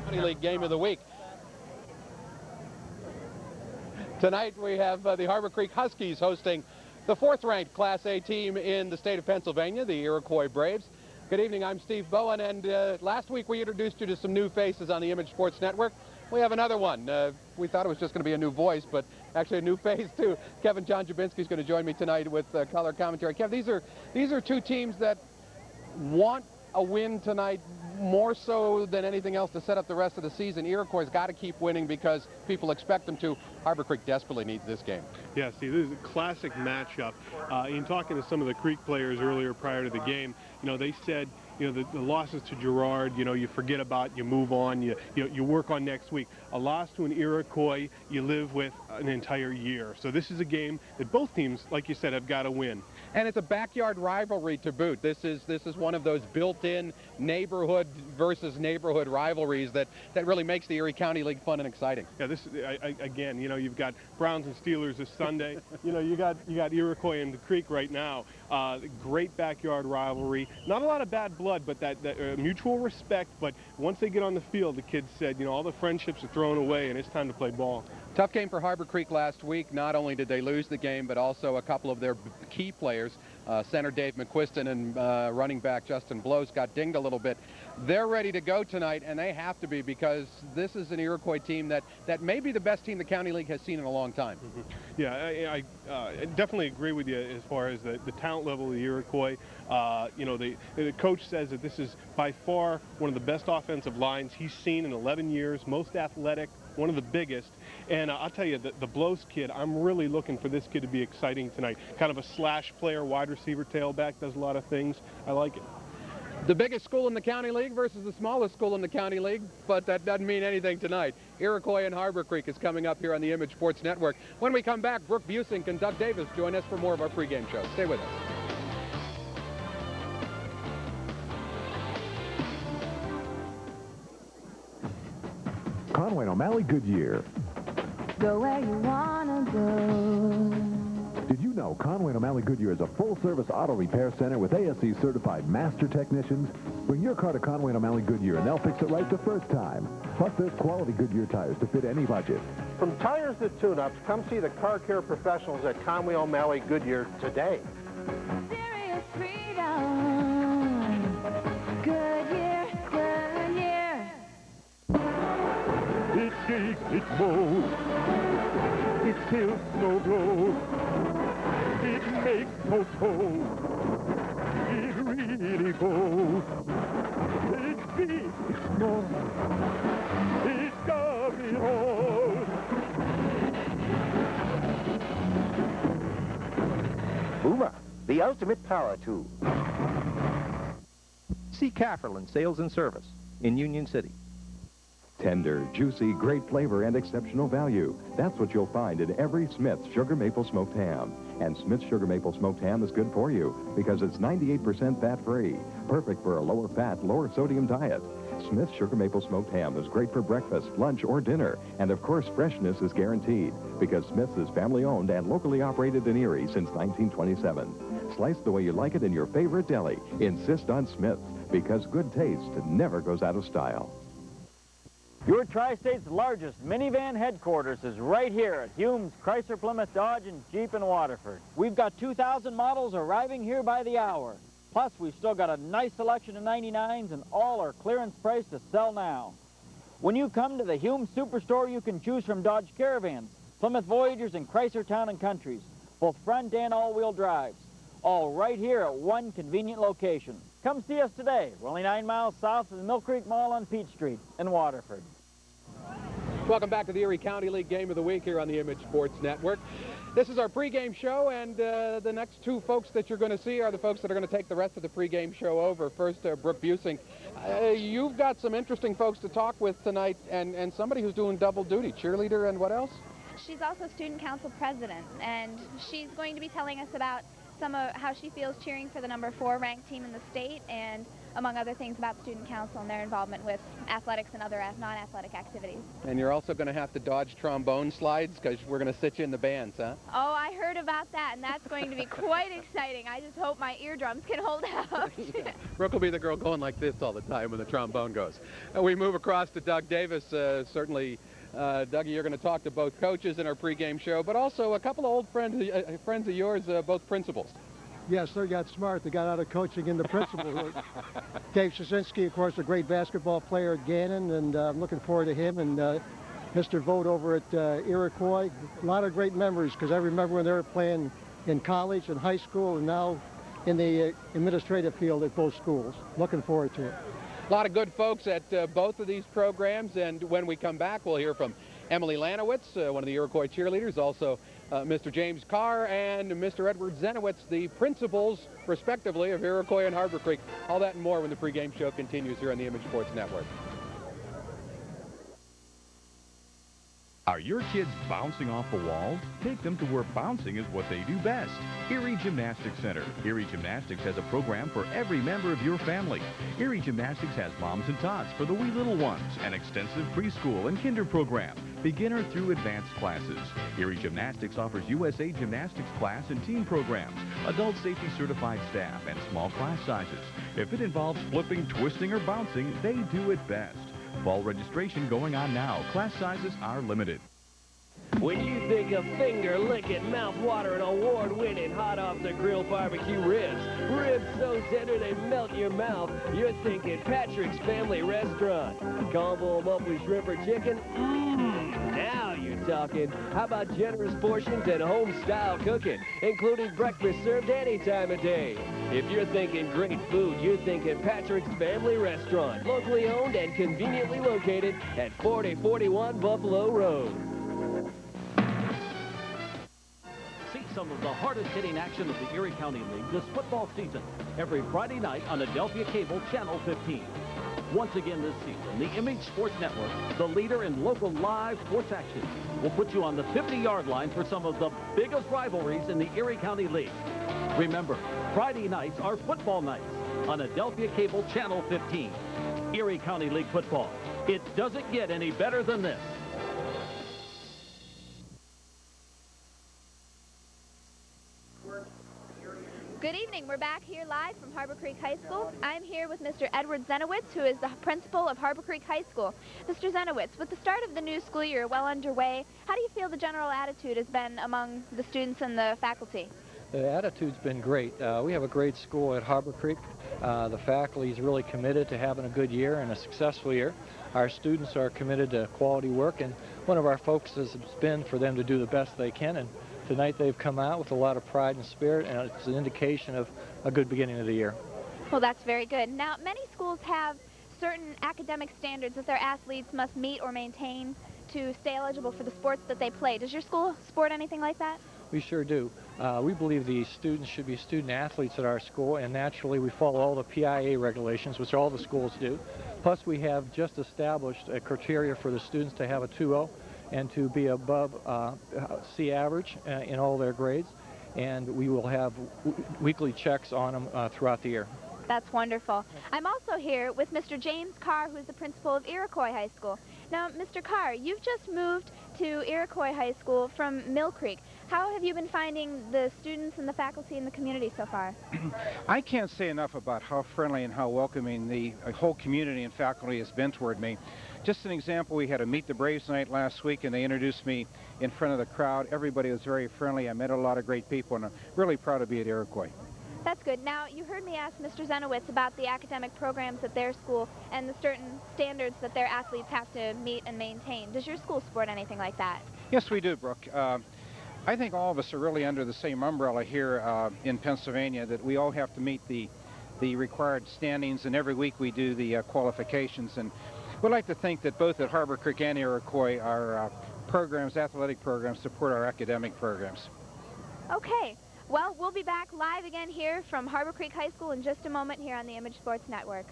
County League Game of the Week. Tonight we have the Harborcreek Huskies hosting the 4th-ranked Class A team in the state of Pennsylvania, the Iroquois Braves. Good evening, I'm Steve Bowen, and last week we introduced you to some new faces on the Image Sports Network. We have another one. We thought it was just going to be a new voice, but actually a new face too. Kevin John Jabinski is going to join me tonight with color commentary. Kev, these are two teams that want a win tonight more so than anything else to set up the rest of the season. Iroquois got to keep winning because people expect them to. Harborcreek desperately needs this game. Yeah, Steve, this is a classic matchup. In talking to some of the Creek players earlier prior to the game, they said, the losses to Girard, you forget about, you move on, you work on next week. A loss to an Iroquois, you live with an entire year. So this is a game that both teams, like you said, have got to win. And it's a backyard rivalry to boot. This is one of those built-in neighborhood versus neighborhood rivalries that really makes the Erie County League fun and exciting. Yeah, this again, you've got Browns and Steelers this Sunday. you got Iroquois and the Creek right now. Great backyard rivalry. Not a lot of bad blood, but that mutual respect. But once they get on the field, the kids said, all the friendships are thrown away, and it's time to play ball. Tough game for Harborcreek last week. Not only did they lose the game, but also a couple of their key players, center Dave McQuiston and running back Justin Blows, got dinged a little bit. They're ready to go tonight, and they have to be, because this is an Iroquois team that may be the best team the County League has seen in a long time. Mm-hmm. Yeah, I definitely agree with you as far as the talent level of the Iroquois. The coach says that this is by far one of the best offensive lines he's seen in 11 years, most athletic, one of the biggest. And I'll tell you, the Blows kid, I'm really looking for this kid to be exciting tonight. Kind of a slash player, wide receiver, tailback, does a lot of things. I like it. The biggest school in the County League versus the smallest school in the County League, but that doesn't mean anything tonight. Iroquois and Harborcreek is coming up here on the Image Sports Network. When we come back, Brooke Busink and Doug Davis join us for more of our pregame show. Stay with us. Conway and O'Malley Goodyear. Go where you wanna go. Did you know Conway and O'Malley Goodyear is a full-service auto repair center with ASE certified master technicians? Bring your car to Conway and O'Malley Goodyear and they'll fix it right the first time. Plus, there's quality Goodyear tires to fit any budget. From tires to tune-ups, come see the car care professionals at Conway O'Malley Goodyear today. Serious freedom. Goodyear, Goodyear. It shakes, it moves, it tilts, no blows, it makes no toll, it really goes, it's big, it's small, it's got it all. Boomer, the ultimate power tool. See Cafferland Sales and Service in Union City. Tender, juicy, great flavor, and exceptional value. That's what you'll find in every Smith's Sugar Maple Smoked Ham. And Smith's Sugar Maple Smoked Ham is good for you because it's 98% fat-free. Perfect for a lower-fat, lower-sodium diet. Smith's Sugar Maple Smoked Ham is great for breakfast, lunch, or dinner. And, of course, freshness is guaranteed because Smith's is family-owned and locally operated in Erie since 1927. Sliced the way you like it in your favorite deli. Insist on Smith's because good taste never goes out of style. Your Tri-State's largest minivan headquarters is right here at Hume's Chrysler Plymouth Dodge and Jeep in Waterford. We've got 2,000 models arriving here by the hour. Plus, we've still got a nice selection of 99s and all are clearance price to sell now. When you come to the Hume Superstore, you can choose from Dodge Caravans, Plymouth Voyagers, and Chrysler Town & Countries, both front and all-wheel drives, all right here at one convenient location. Come see us today. We're only 9 miles south of the Mill Creek Mall on Peach Street in Waterford. Welcome back to the Erie County League Game of the Week here on the Image Sports Network. This is our pregame show, and the next two folks that you're going to see are the folks that are going to take the rest of the pregame show over. First, Brooke Busink. You've got some interesting folks to talk with tonight, and somebody who's doing double duty, cheerleader and what else? She's also student council president, and she's going to be telling us about some of how she feels cheering for the #4 ranked team in the state, and among other things, about student council and their involvement with athletics and other non-athletic activities. And you're also going to have to dodge trombone slides because we're going to sit you in the bands, huh? Oh, I heard about that, and that's going to be quite exciting. I just hope my eardrums can hold out. Yeah. Brooke will be the girl going like this all the time when the trombone goes. We move across to Doug Davis. Certainly, Dougie, you're going to talk to both coaches in our pregame show, but also a couple of old friends of yours, both principals. Yes, they got smart. They got out of coaching into principal. Dave Szynski, of course, a great basketball player at Gannon, and I'm looking forward to him. And Mr. Vogt over at Iroquois. A lot of great memories, because I remember when they were playing in college and high school, and now in the administrative field at both schools. Looking forward to it. A lot of good folks at both of these programs, and when we come back, we'll hear from Emily Lanowitz, one of the Iroquois cheerleaders, also Mr. James Carr and Mr. Edward Zenowitz, the principals, respectively, of Iroquois and Harborcreek. All that and more when the pregame show continues here on the Image Sports Network. Are your kids bouncing off the walls? Take them to where bouncing is what they do best. Erie Gymnastics Center. Erie Gymnastics has a program for every member of your family. Erie Gymnastics has moms and tots for the wee little ones, an extensive preschool and kinder program, beginner through advanced classes. Erie Gymnastics offers USA Gymnastics class and team programs, adult safety certified staff, and small class sizes. If it involves flipping, twisting, or bouncing, they do it best. Fall registration going on now. Class sizes are limited. When you think of finger-licking, mouth-watering, award-winning, hot-off-the-grill barbecue ribs so tender they melt in your mouth, you're thinking Patrick's Family Restaurant. Combo them up with shrimp or chicken? Now you're talking. How about generous portions and home-style cooking, including breakfast served any time of day? If you're thinking great food, you're thinking Patrick's Family Restaurant, locally owned and conveniently located at 4041 Buffalo Road. See some of the hardest-hitting action of the Erie County League this football season, every Friday night on Adelphia Cable Channel 15. Once again this season, the Image Sports Network, the leader in local live sports action, will put you on the 50-yard line for some of the biggest rivalries in the Erie County League. Remember, Friday nights are football nights on Adelphia Cable Channel 15. Erie County League football. It doesn't get any better than this. Good evening. We're back here live from Harborcreek High School. I'm here with Mr. Edward Zenowitz, who is the principal of Harborcreek High School. Mr. Zenowitz, with the start of the new school year well underway, how do you feel the general attitude has been among the students and the faculty? The attitude's been great. We have a great school at Harborcreek. The faculty is really committed to having a good year and a successful year. Our students are committed to quality work, and one of our focuses has been for them to do the best they can. And tonight they've come out with a lot of pride and spirit, and it's an indication of a good beginning of the year. Well, that's very good. Now, many schools have certain academic standards that their athletes must meet or maintain to stay eligible for the sports that they play. Does your school sport anything like that? We sure do. We believe the students should be student athletes at our school, and naturally we follow all the PIA regulations, which all the schools do. Plus, we have just established a criteria for the students to have a 2.0 and to be above C average in all their grades, and we will have weekly checks on them throughout the year. That's wonderful. I'm also here with Mr. James Carr, who's the principal of Iroquois High School. Now, Mr. Carr, you've just moved to Iroquois High School from Mill Creek. How have you been finding the students and the faculty in the community so far? I can't say enough about how friendly and how welcoming the whole community and faculty has been toward me. Just an example, we had a Meet the Braves night last week, and they introduced me in front of the crowd. Everybody was very friendly. I met a lot of great people, and I'm really proud to be at Iroquois. That's good. Now, you heard me ask Mr. Zenowitz about the academic programs at their school and the certain standards that their athletes have to meet and maintain. Does your school sport anything like that? Yes, we do, Brooke. I think all of us are really under the same umbrella here in Pennsylvania, that we all have to meet the required standings, and every week we do the qualifications. And we'd like to think that both at Harborcreek and Iroquois, our programs, athletic programs, support our academic programs. Okay. Well, we'll be back live again here from Harborcreek High School in just a moment here on the Image Sports Network.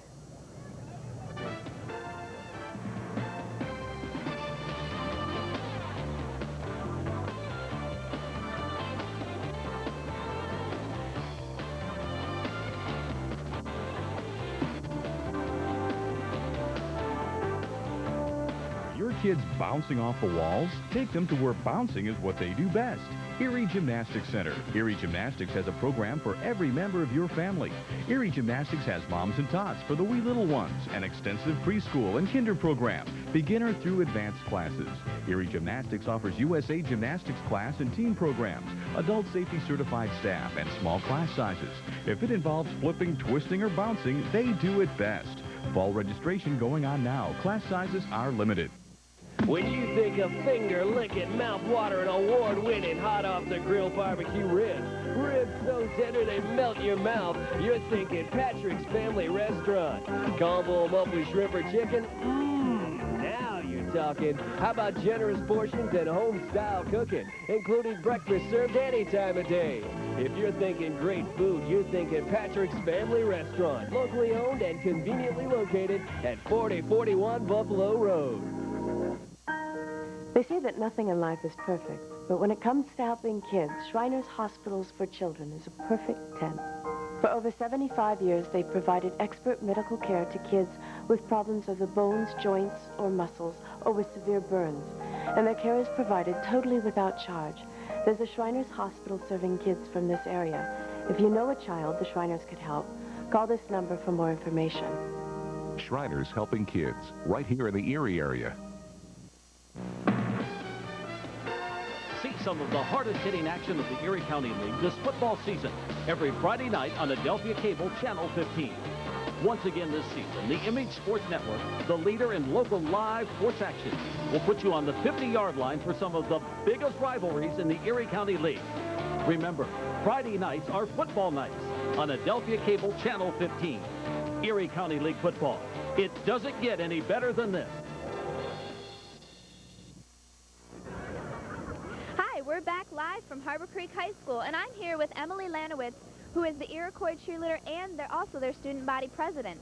your kids bouncing off the walls? Take them to where bouncing is what they do best. Erie Gymnastics Center. Erie Gymnastics has a program for every member of your family. Erie Gymnastics has moms and tots for the wee little ones, an extensive preschool and kinder program, beginner through advanced classes. Erie Gymnastics offers USA Gymnastics class and team programs, adult safety certified staff, and small class sizes. If it involves flipping, twisting, or bouncing, they do it best. Fall registration going on now. Class sizes are limited. When you think of finger-licking, mouth-watering, award-winning, hot-off-the-grill barbecue ribs, ribs so tender they melt your mouth, you're thinking Patrick's Family Restaurant. Combo 'em up with shrimp or chicken? Now you're talking. How about generous portions and home-style cooking, including breakfast served any time of day? If you're thinking great food, you're thinking Patrick's Family Restaurant, locally owned and conveniently located at 4041 Buffalo Road. They say that nothing in life is perfect, but when it comes to helping kids, Shriners Hospitals for Children is a perfect 10. For over 75 years, they've provided expert medical care to kids with problems of the bones, joints, or muscles, or with severe burns. And their care is provided totally without charge. There's a Shriners Hospital serving kids from this area. If you know a child the Shriners could help, call this number for more information. Shriners helping kids, right here in the Erie area. See some of the hardest-hitting action of the Erie County League this football season every Friday night on Adelphia Cable Channel 15. Once again this season, the Image Sports Network, the leader in local live sports action, will put you on the 50-yard line for some of the biggest rivalries in the Erie County League. Remember, Friday nights are football nights on Adelphia Cable Channel 15. Erie County League football. It doesn't get any better than this. We're back live from Harborcreek High School, and I'm here with Emily Lanowitz, who is the Iroquois cheerleader and also their student body president.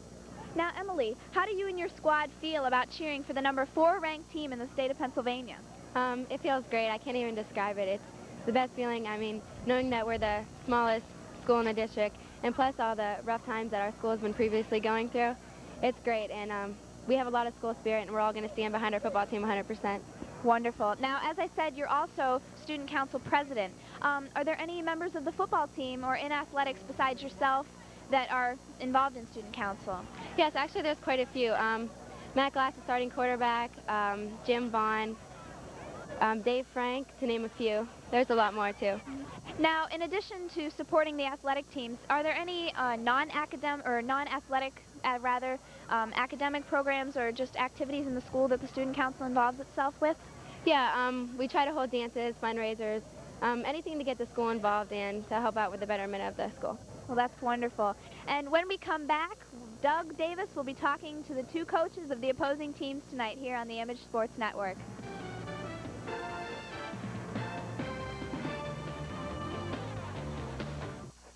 Now, Emily, how do you and your squad feel about cheering for the number 4 ranked team in the state of Pennsylvania? It feels great. I can't even describe it. It's the best feeling. I mean, knowing that we're the smallest school in the district, and plus all the rough times that our school has been previously going through, it's great. And we have a lot of school spirit, and we're all going to stand behind our football team 100%. Wonderful. Now, as I said, you're also student council president. Are there any members of the football team or in athletics besides yourself that are involved in student council? Yes, actually there's quite a few. Matt Glass is starting quarterback, Jim Vaughn, Dave Frank, to name a few. There's a lot more too. Now, in addition to supporting the athletic teams, are there any non-academic or non-athletic academic programs or just activities in the school that the student council involves itself with? Yeah, we try to hold dances, fundraisers, anything to get the school involved and to help out with the betterment of the school. Well, that's wonderful. And when we come back, Doug Davis will be talking to the 2 coaches of the opposing teams tonight here on the Image Sports Network.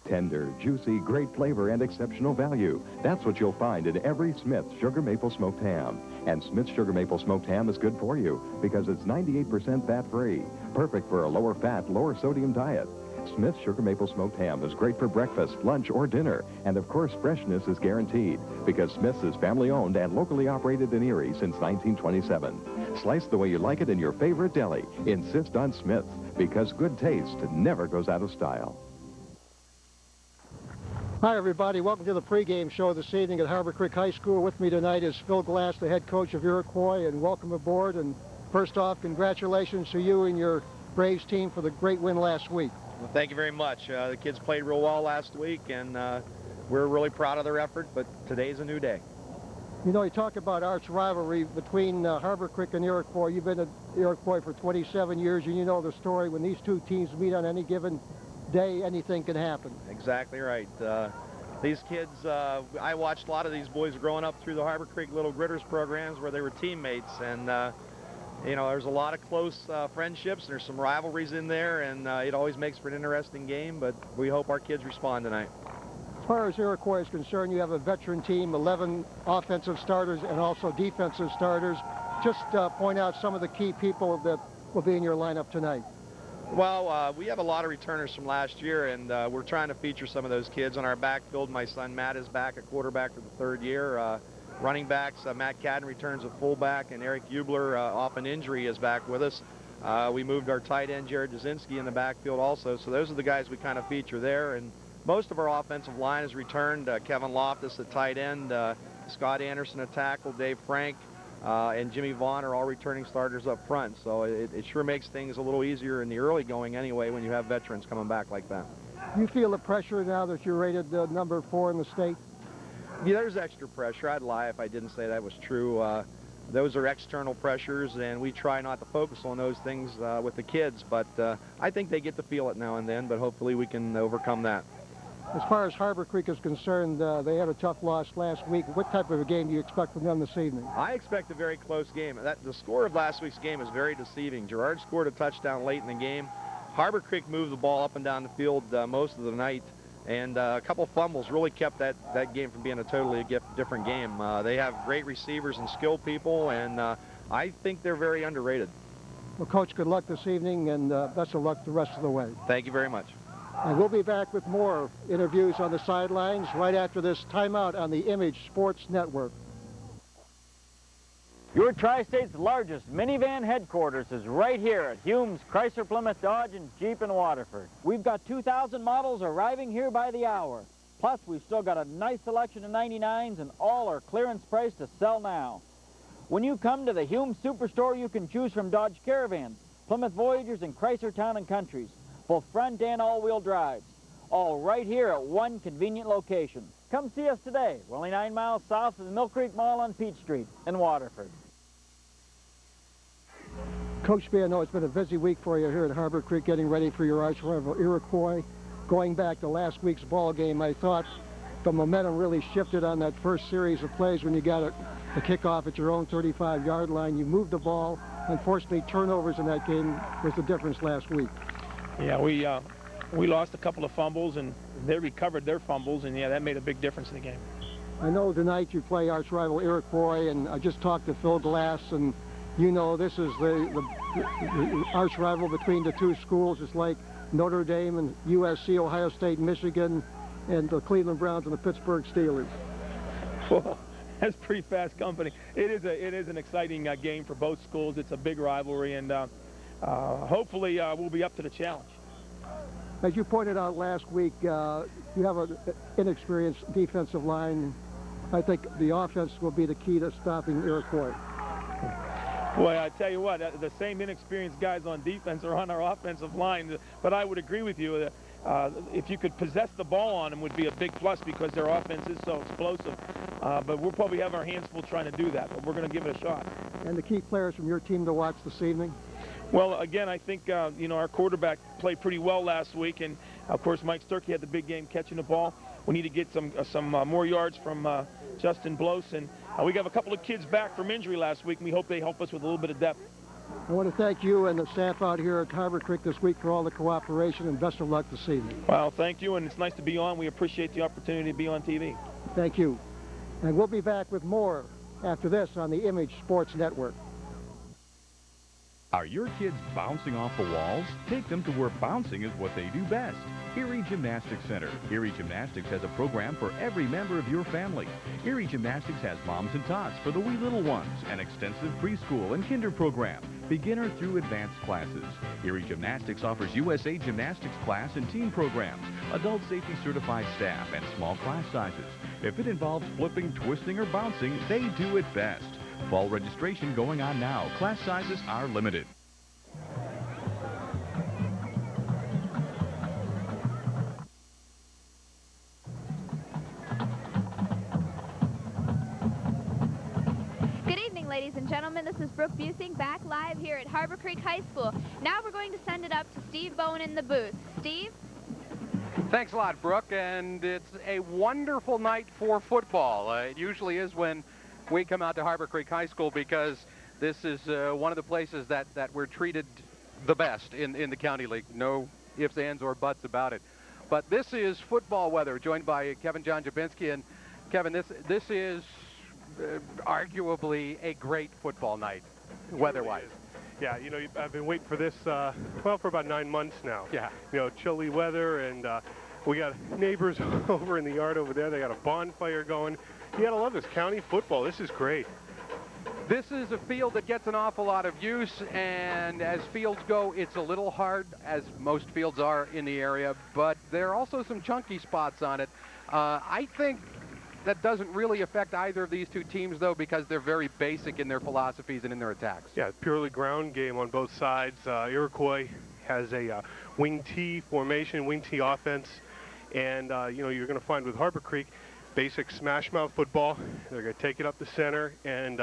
Tender, juicy, great flavor, and exceptional value. That's what you'll find in every Smith's Sugar Maple Smoked Ham. And Smith's Sugar Maple Smoked Ham is good for you because it's 98% fat-free. Perfect for a lower fat, lower sodium diet. Smith's Sugar Maple Smoked Ham is great for breakfast, lunch, or dinner. And of course, freshness is guaranteed because Smith's is family-owned and locally operated in Erie since 1927. Slice the way you like it in your favorite deli. Insist on Smith's because good taste never goes out of style. Hi, everybody. Welcome to the pregame show this evening at Harborcreek High School. With me tonight is Phil Glass, the head coach of Iroquois, and welcome aboard. And first off, congratulations to you and your Braves team for the great win last week. Well, thank you very much. The kids played real well last week, and we're really proud of their effort, but today's a new day. You know, you talk about arch rivalry between Harborcreek and Iroquois. You've been at Iroquois for 27 years, and you know the story. When these 2 teams meet on any given day, anything can happen. Exactly right. These kids, I watched a lot of these boys growing up through the Harborcreek Little Gritters programs where they were teammates, and you know, there's a lot of close friendships, and there's some rivalries in there, and it always makes for an interesting game, but we hope our kids respond tonight. As far as Iroquois is concerned, you have a veteran team, 11 offensive starters and also defensive starters. Just point out some of the key people that will be in your lineup tonight. Well, we have a lot of returners from last year, and we're trying to feature some of those kids on our backfield. My son Matt is back at quarterback for the 3rd year. running backs. Matt Cadden returns a fullback, and Eric Eubler, off an injury, is back with us. We moved our tight end, Jared Jasinski, in the backfield also. So those are the guys we kind of feature there. And most of our offensive line has returned. Kevin Loftus at tight end, Scott Anderson at tackle, Dave Frank, and Jimmy Vaughn are all returning starters up front. So it sure makes things a little easier in the early going anyway when you have veterans coming back like that. You feel the pressure now that you're rated number 4 in the state? Yeah, there's extra pressure. I'd lie if I didn't say that was true. Those are external pressures, and we try not to focus on those things with the kids, but I think they get to feel it now and then, but hopefully we can overcome that. As far as Harborcreek is concerned, they had a tough loss last week. What type of a game do you expect from them this evening? I expect a very close game. The score of last week's game is very deceiving. Gerard scored a touchdown late in the game. Harborcreek moved the ball up and down the field most of the night, and a couple fumbles really kept that game from being a totally different game. They have great receivers and skilled people, and I think they're very underrated. Well, Coach, good luck this evening, and best of luck the rest of the way. Thank you very much. And we'll be back with more interviews on the sidelines right after this timeout on the Image Sports Network. Your Tri-State's largest minivan headquarters is right here at Humes, Chrysler, Plymouth, Dodge, and Jeep in Waterford. We've got 2,000 models arriving here by the hour. Plus, we've still got a nice selection of 99s, and all are clearance price to sell now. When you come to the Humes Superstore, you can choose from Dodge Caravans, Plymouth Voyagers, and Chrysler Town & Countries, both front and all-wheel drives, all right here at one convenient location. Come see us today. We're only 9 miles south of the Mill Creek Mall on Peach Street in Waterford. Coach B, I know it's been a busy week for you here at Harborcreek, getting ready for your arch rival Iroquois. Going back to last week's ball game, I thought the momentum really shifted on that first series of plays when you got a kickoff at your own 35-yard line. You moved the ball. Unfortunately, turnovers in that game was the difference last week. Yeah, we lost a couple of fumbles, and they recovered their fumbles, and yeah, that made a big difference in the game. I know tonight you play arch rival Iroquois, and I just talked to Phil Glass, and you know this is the arch rival between the two schools. It's like Notre Dame and USC, Ohio State, Michigan, and the Cleveland Browns and the Pittsburgh Steelers. Whoa, that's pretty fast company. It is an exciting game for both schools. It's a big rivalry, and hopefully we'll be up to the challenge. As you pointed out last week, you have an inexperienced defensive line. I think the offense will be the key to stopping Iroquois. Boy, I tell you what, the same inexperienced guys on defense are on our offensive line, but I would agree with you that if you could possess the ball on them would be a big plus because their offense is so explosive. But we'll probably have our hands full trying to do that, but we're going to give it a shot. And the key players from your team to watch this evening? Well, again, I think, you know, our quarterback played pretty well last week, and, of course, Mike Sturkey had the big game catching the ball. We need to get some more yards from Justin Blos, and we got a couple of kids back from injury last week, and we hope they help us with a little bit of depth. I want to thank you and the staff out here at Harborcreek this week for all the cooperation, and best of luck this evening. Well, thank you, and it's nice to be on. We appreciate the opportunity to be on TV. Thank you. And we'll be back with more after this on the Image Sports Network. Are your kids bouncing off the walls? Take them to where bouncing is what they do best. Erie Gymnastics Center. Erie Gymnastics has a program for every member of your family. Erie Gymnastics has moms and tots for the wee little ones, an extensive preschool and kinder program, beginner through advanced classes. Erie Gymnastics offers USA Gymnastics class and team programs, adult safety certified staff, and small class sizes. If it involves flipping, twisting, or bouncing, they do it best. Fall registration going on now. Class sizes are limited. Good evening, ladies and gentlemen. This is Brooke Busing back live here at Harborcreek High School. Now we're going to send it up to Steve Bowen in the booth. Steve? Thanks a lot, Brooke, and it's a wonderful night for football. It usually is when we come out to Harborcreek High School because this is one of the places that we're treated the best in the County League. No ifs, ands, or buts about it. But this is football weather, joined by Kevin John Jabinski. And Kevin, this is arguably a great football night, weather-wise. Yeah, you know, I've been waiting for this, well, for about 9 months now. Yeah. You know, chilly weather, and we got neighbors over in the yard over there. They got a bonfire going. You gotta love this county football. This is great. This is a field that gets an awful lot of use, and as fields go, it's a little hard, as most fields are in the area, but there are also some chunky spots on it. I think that doesn't really affect either of these two teams, though, because they're very basic in their philosophies and in their attacks. Yeah, purely ground game on both sides. Iroquois has a wing T formation, wing T offense, and you know, you're going to find with Harborcreek, basic smash mouth football. They're going to take it up the center and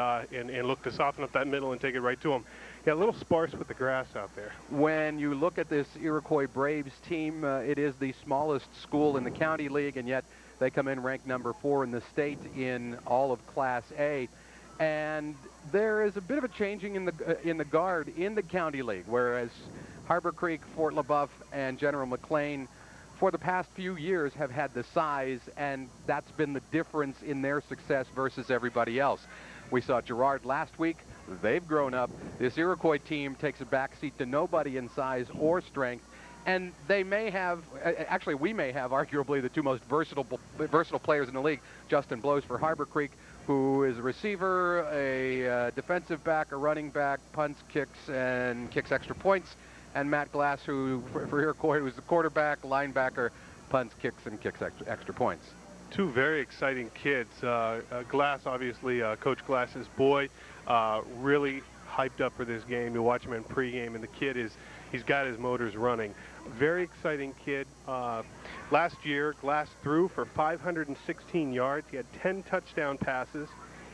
look to soften up that middle and take it right to them. Yeah, a little sparse with the grass out there. When you look at this Iroquois Braves team, it is the smallest school in the county league, and yet they come in ranked number 4 in the state in all of Class A. And there is a bit of a changing in the guard in the county league, whereas Harborcreek, Fort LaBeouf, and General McLean for the past few years have had the size, and that's been the difference in their success versus everybody else. We saw Girard last week. They've grown up. This Iroquois team takes a backseat to nobody in size or strength, and they may have, actually we may have arguably the two most versatile players in the league. Justin Blows for Harborcreek, who is a receiver, a defensive back, a running back, punts, kicks, and kicks extra points. And Matt Glass, who for Iroquois, who's the quarterback, linebacker, punts, kicks, and kicks extra points. Two very exciting kids. Glass, obviously, Coach Glass's boy, really hyped up for this game. You watch him in pregame, and the kid he's got his motors running. Very exciting kid. Last year, Glass threw for 516 yards. He had 10 touchdown passes,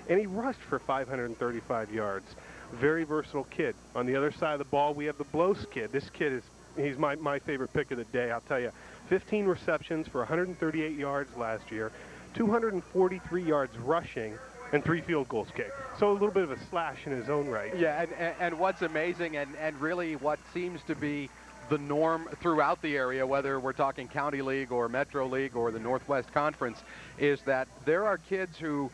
and he rushed for 535 yards. Very versatile kid. On the other side of the ball, we have the Blows kid. This kid he's my favorite pick of the day, I'll tell you. 15 receptions for 138 yards last year, 243 yards rushing, and 3 field goals kicked. So a little bit of a slash in his own right. Yeah, and what's amazing, and really what seems to be the norm throughout the area, whether we're talking County League or Metro League or the Northwest Conference, is that there are kids who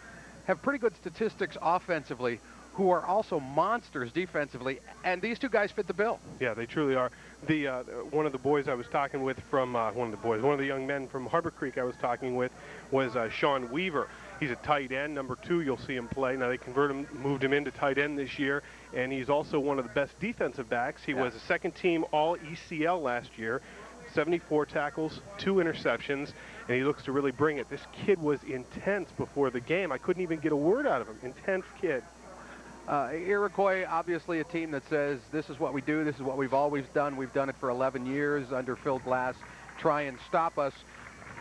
have pretty good statistics offensively, who are also monsters defensively, and these two guys fit the bill. Yeah, they truly are. One of the boys I was talking with from, one of the young men from Harborcreek I was talking with was Sean Weaver. He's a tight end, number 2. You'll see him play. Now they moved him into tight end this year, and he's also one of the best defensive backs. He was a second-team All-ECL last year, 74 tackles, 2 interceptions, and he looks to really bring it. This kid was intense before the game. I couldn't even get a word out of him. Intense kid. Iroquois, obviously a team that says this is what we do, this is what we've always done. We've done it for 11 years under Phil Glass. Try and stop us.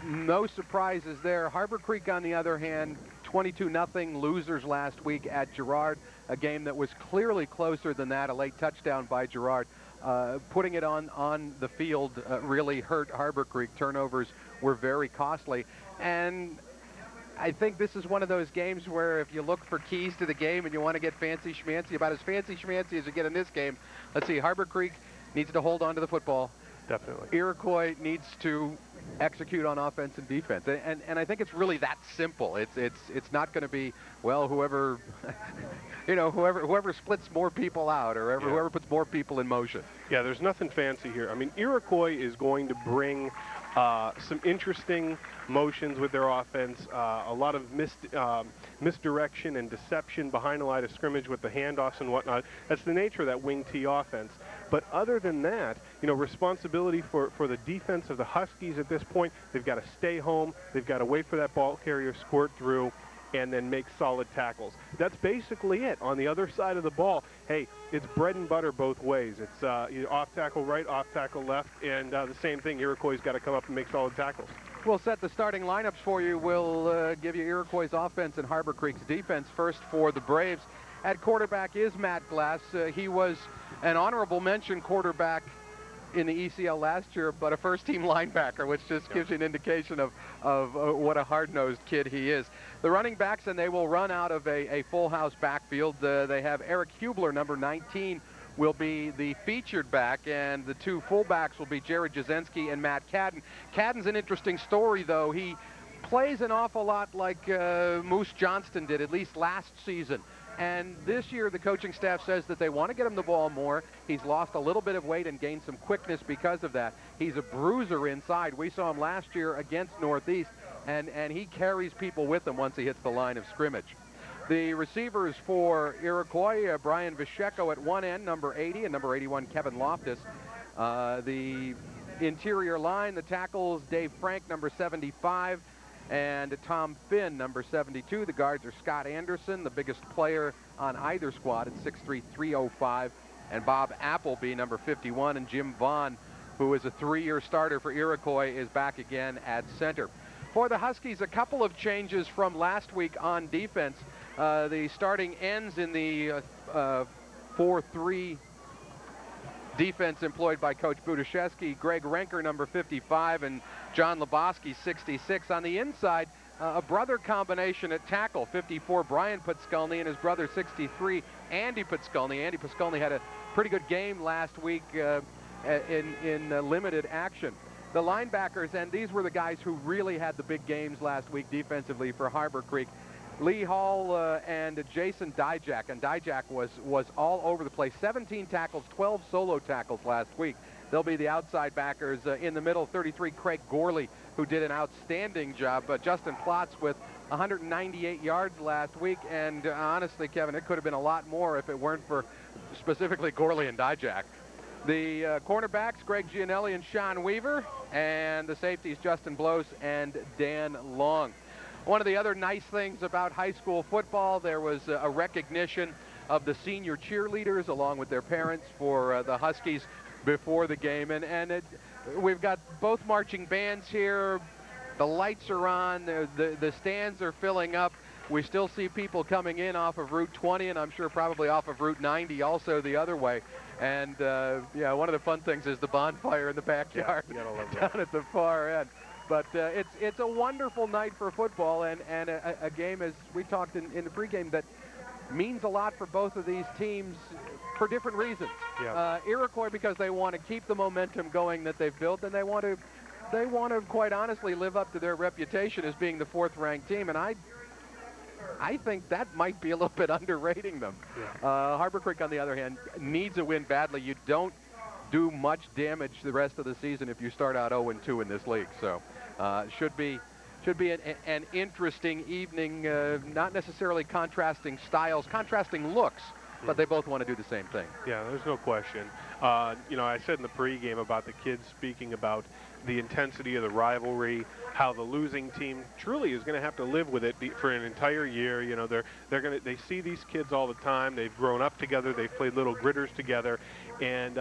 No surprises there. Harborcreek, on the other hand, 22-0 losers last week at Girard, a game that was clearly closer than that, a late touchdown by Girard. Putting it on the field really hurt Harborcreek. Turnovers were very costly. And I think this is one of those games where if you look for keys to the game and you want to get fancy schmancy, about as fancy schmancy as you get in this game, let's see, Harborcreek needs to hold on to the football. Definitely. Iroquois needs to execute on offense and defense, and I think it's really that simple. It's not going to be, well, whoever whoever splits more people out, or whoever puts more people in motion. Yeah, there's nothing fancy here. I mean, Iroquois is going to bring some interesting motions with their offense, a lot of misdirection and deception behind the line of scrimmage with the handoffs and whatnot. That's the nature of that wing T offense. But other than that, you know, responsibility for the defense of the Huskies at this point, they've got to stay home, they've got to wait for that ball carrier to squirt through, and then make solid tackles. That's basically it. On the other side of the ball, hey, it's bread and butter both ways. It's off tackle right, off tackle left, and the same thing. Iroquois got to come up and make solid tackles. We'll set the starting lineups for you. We'll give you Iroquois' offense and Harborcreek's defense. First for the Braves. At quarterback is Matt Glass. He was an honorable mention quarterback in the ECL last year, but a first-team linebacker, which just gives you an indication of what a hard-nosed kid he is. The running backs, and they will run out of a full-house backfield. They have Eric Hubler, number 19, will be the featured back, and the two fullbacks will be Jared Jasinski and Matt Cadden. Cadden's an interesting story, though. He plays an awful lot like Moose Johnston did, at least last season. And this year, the coaching staff says that they want to get him the ball more. He's lost a little bit of weight and gained some quickness because of that. He's a bruiser inside. We saw him last year against Northeast. and he carries people with him once he hits the line of scrimmage. The receivers for Iroquois, Brian Visheko at one end, number 80, and number 81, Kevin Loftus. The interior line, the tackles, Dave Frank, number 75, and Tom Finn, number 72. The guards are Scott Anderson, the biggest player on either squad at 6'3", 305, and Bob Appleby, number 51, and Jim Vaughn, who is a 3-year starter for Iroquois, is back again at center. For the Huskies, a couple of changes from last week on defense. The starting ends in the 4-3 defense employed by Coach Budaszewski, Greg Renker, number 55, and John Lebowski, 66. On the inside, a brother combination at tackle, 54, Brian Putskulny, and his brother, 63, Andy Putskulny. Andy Putskulny had a pretty good game last week in limited action. The linebackers, and these were the guys who really had the big games last week defensively for Harborcreek, Lee Hall and Jason Dijak, and Dijak was all over the place. 17 tackles, 12 solo tackles last week. They'll be the outside backers. In the middle, 33, Craig Gorley, who did an outstanding job. Justin Plotz with 198 yards last week, and honestly, Kevin, it could have been a lot more if it weren't for specifically Gorley and Dijak. The cornerbacks, Greg Gianelli and Sean Weaver, and the safeties, Justin Blows and Dan Long. One of the other nice things about high school football, there was a recognition of the senior cheerleaders along with their parents for the Huskies before the game. And we've got both marching bands here. The lights are on. The stands are filling up. We still see people coming in off of Route 20, and I'm sure probably off of Route 90 also the other way. And yeah, one of the fun things is the bonfire in the backyard down at the far end. But it's a wonderful night for football, and a game, as we talked in the pregame, that means a lot for both of these teams for different reasons. Yeah. Iroquois because they want to keep the momentum going that they've built, and they want to quite honestly live up to their reputation as being the 4th-ranked team, and I think that might be a little bit underrating them. Yeah. Harborcreek, on the other hand, needs a win badly. You don't do much damage the rest of the season if you start out 0-2 in this league. So should be an interesting evening, not necessarily contrasting styles, contrasting looks, but they both want to do the same thing. Yeah, there's no question. You know, I said in the pregame about the kids speaking about the intensity of the rivalry, how the losing team truly is going to have to live with it for an entire year. You know, they see these kids all the time. They've grown up together. They've played little gritters together, and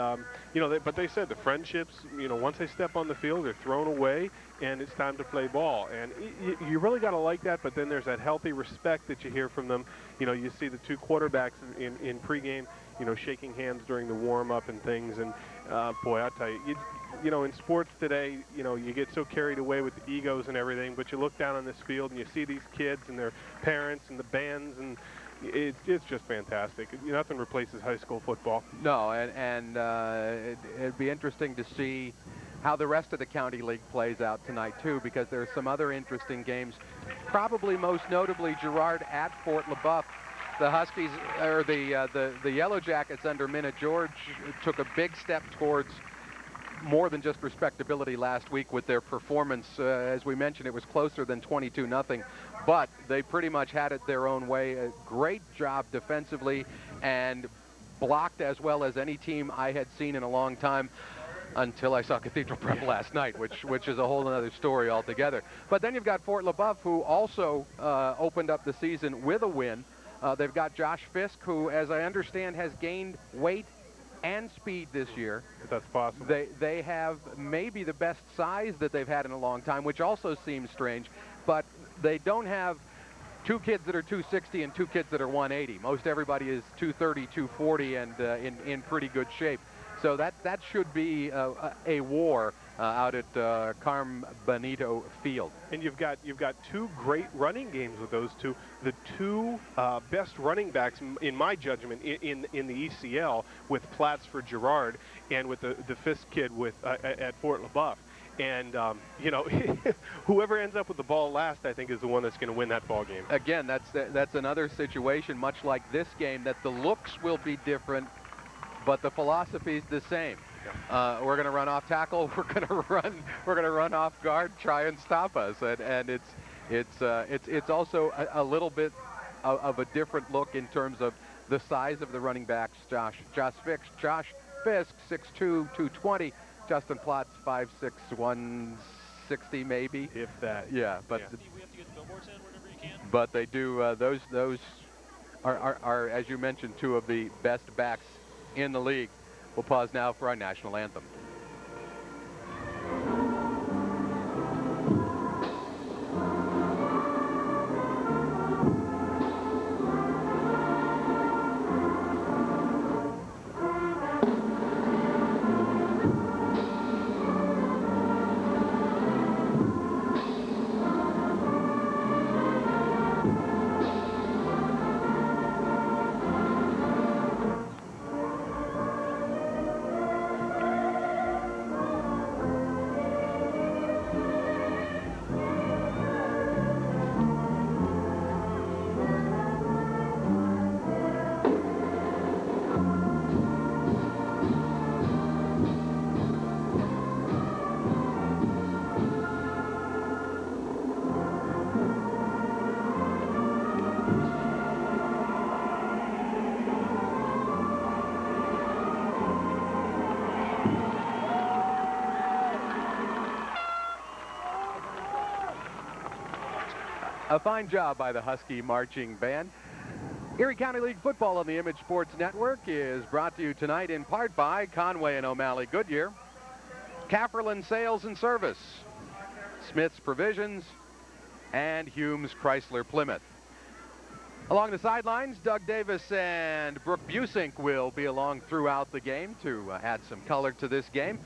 you know, but they said the friendships, you know, once they step on the field, they're thrown away, and it's time to play ball. And you really got to like that. But then there's that healthy respect that you hear from them. You know, you see the two quarterbacks in pregame, you know, shaking hands during the warm-up and things. And boy, I tell you, you know, in sports today, you know, you get so carried away with the egos and everything, but you look down on this field and you see these kids and their parents and the bands, and it's just fantastic. Nothing replaces high school football. No, and it'd be interesting to see how the rest of the county league plays out tonight too, because there's some other interesting games. Probably most notably Girard at Fort LaBeouf. The Huskies, or the Yellow Jackets under Minna George, took a big step towards more than just respectability last week with their performance. As we mentioned, it was closer than 22-0, but they pretty much had it their own way. A great job defensively and blocked as well as any team I had seen in a long time, until I saw Cathedral Prep last night, which is a whole other story altogether. But then you've got Fort LaBeouf, who also opened up the season with a win. They've got Josh Fisk, who, as I understand, has gained weight and speed this year. If that's possible. They have maybe the best size that they've had in a long time, which also seems strange, but they don't have two kids that are 260 and two kids that are 180. Most everybody is 230, 240, and in pretty good shape. So that should be a war out at Carm Benito Field. And you've got two great running games with those two. The two best running backs, in my judgment, in the ECL, with Platts for Girard and with the Fisk kid at Fort LaBeouf. And you know, whoever ends up with the ball last, I think, is the one that's going to win that ball game. Again, that's another situation, much like this game, that the looks will be different, but the philosophy is the same. We're going to run off tackle. We're going to run off guard, try and stop us. And it's also a little bit of a different look in terms of the size of the running backs. Josh Fisk, 6'2", 220. Justin Plotz, 5'6", 160 maybe. If that. Yeah, but yeah. We have to get the billboards in whenever you can. but they do those are, as you mentioned, two of the best backs in the league. We'll pause now for our national anthem. A fine job by the Husky Marching Band. Erie County League football on the Image Sports Network is brought to you tonight in part by Conway and O'Malley Goodyear, Cafferland Sales and Service, Smith's Provisions, and Humes Chrysler Plymouth. Along the sidelines, Doug Davis and Brooke Busink will be along throughout the game to add some color to this game.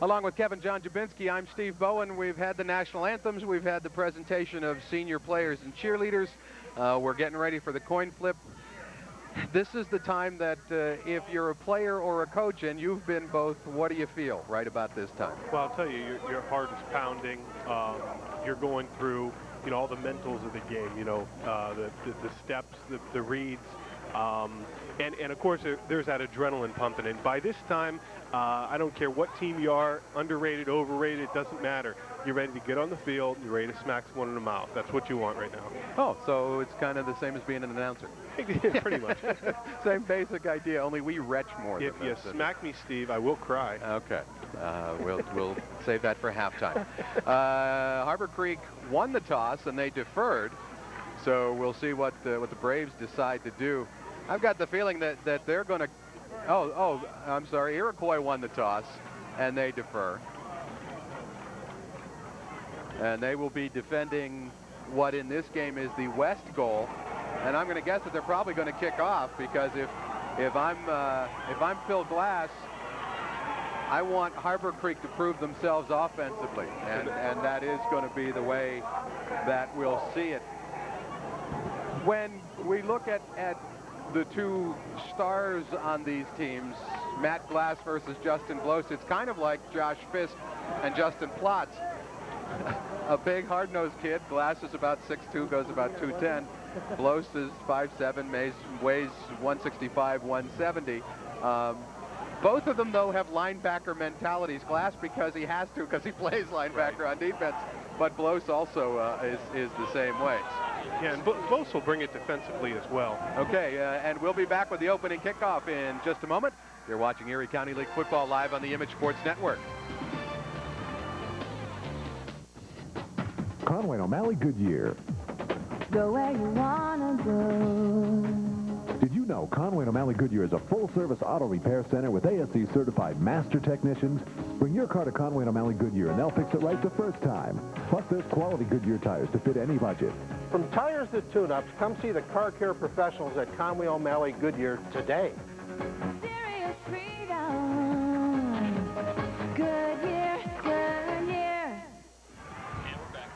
Along with Kevin John Jabinski, I'm Steve Bowen. We've had the national anthems. We've had the presentation of senior players and cheerleaders. We're getting ready for the coin flip. This is the time that if you're a player or a coach, and you've been both, what do you feel right about this time? Well, I'll tell you, your heart is pounding. You're going through, all the mentals of the game, the steps, the reads. And of course, there's that adrenaline pumping. And by this time, I don't care what team you are, underrated, overrated, it doesn't matter. You're ready to get on the field, you're ready to smack someone in the mouth. That's what you want right now. Oh, so it's kind of the same as being an announcer. Pretty much. Same basic idea, only we retch more. If you smack me, Steve, I will cry. Okay. We'll save that for halftime. Harborcreek won the toss, and they deferred. So we'll see what the Braves decide to do. I've got the feeling that they're going to... Oh, I'm sorry. Iroquois won the toss, and they defer. And they will be defending what in this game is the west goal. And I'm going to guess that they're probably going to kick off, because if I'm Phil Glass, I want Harborcreek to prove themselves offensively, and that is going to be the way that we'll see it. When we look at the two stars on these teams, Matt Glass versus Justin Bloss, it's kind of like Josh Fisk and Justin Plotz. A big, hard-nosed kid. Glass is about 6'2", goes about 210. Bloss is 5'7", weighs 165, 170. Both of them, though, have linebacker mentalities. Glass because he has to, because he plays linebacker on defense. But Bloss also is the same way. Yeah, and Bloss will bring it defensively as well. Okay, and we'll be back with the opening kickoff in just a moment. You're watching Erie County League football live on the Image Sports Network. Conway and O'Malley Goodyear. Go where you wanna go. Did you know Conway and O'Malley Goodyear is a full-service auto repair center with ASE certified master technicians? Bring your car to Conway and O'Malley Goodyear and they'll fix it right the first time. Plus, there's quality Goodyear tires to fit any budget. From tires to tune-ups, come see the car care professionals at Conway O'Malley Goodyear today. Serious freedom. Goodyear, Goodyear.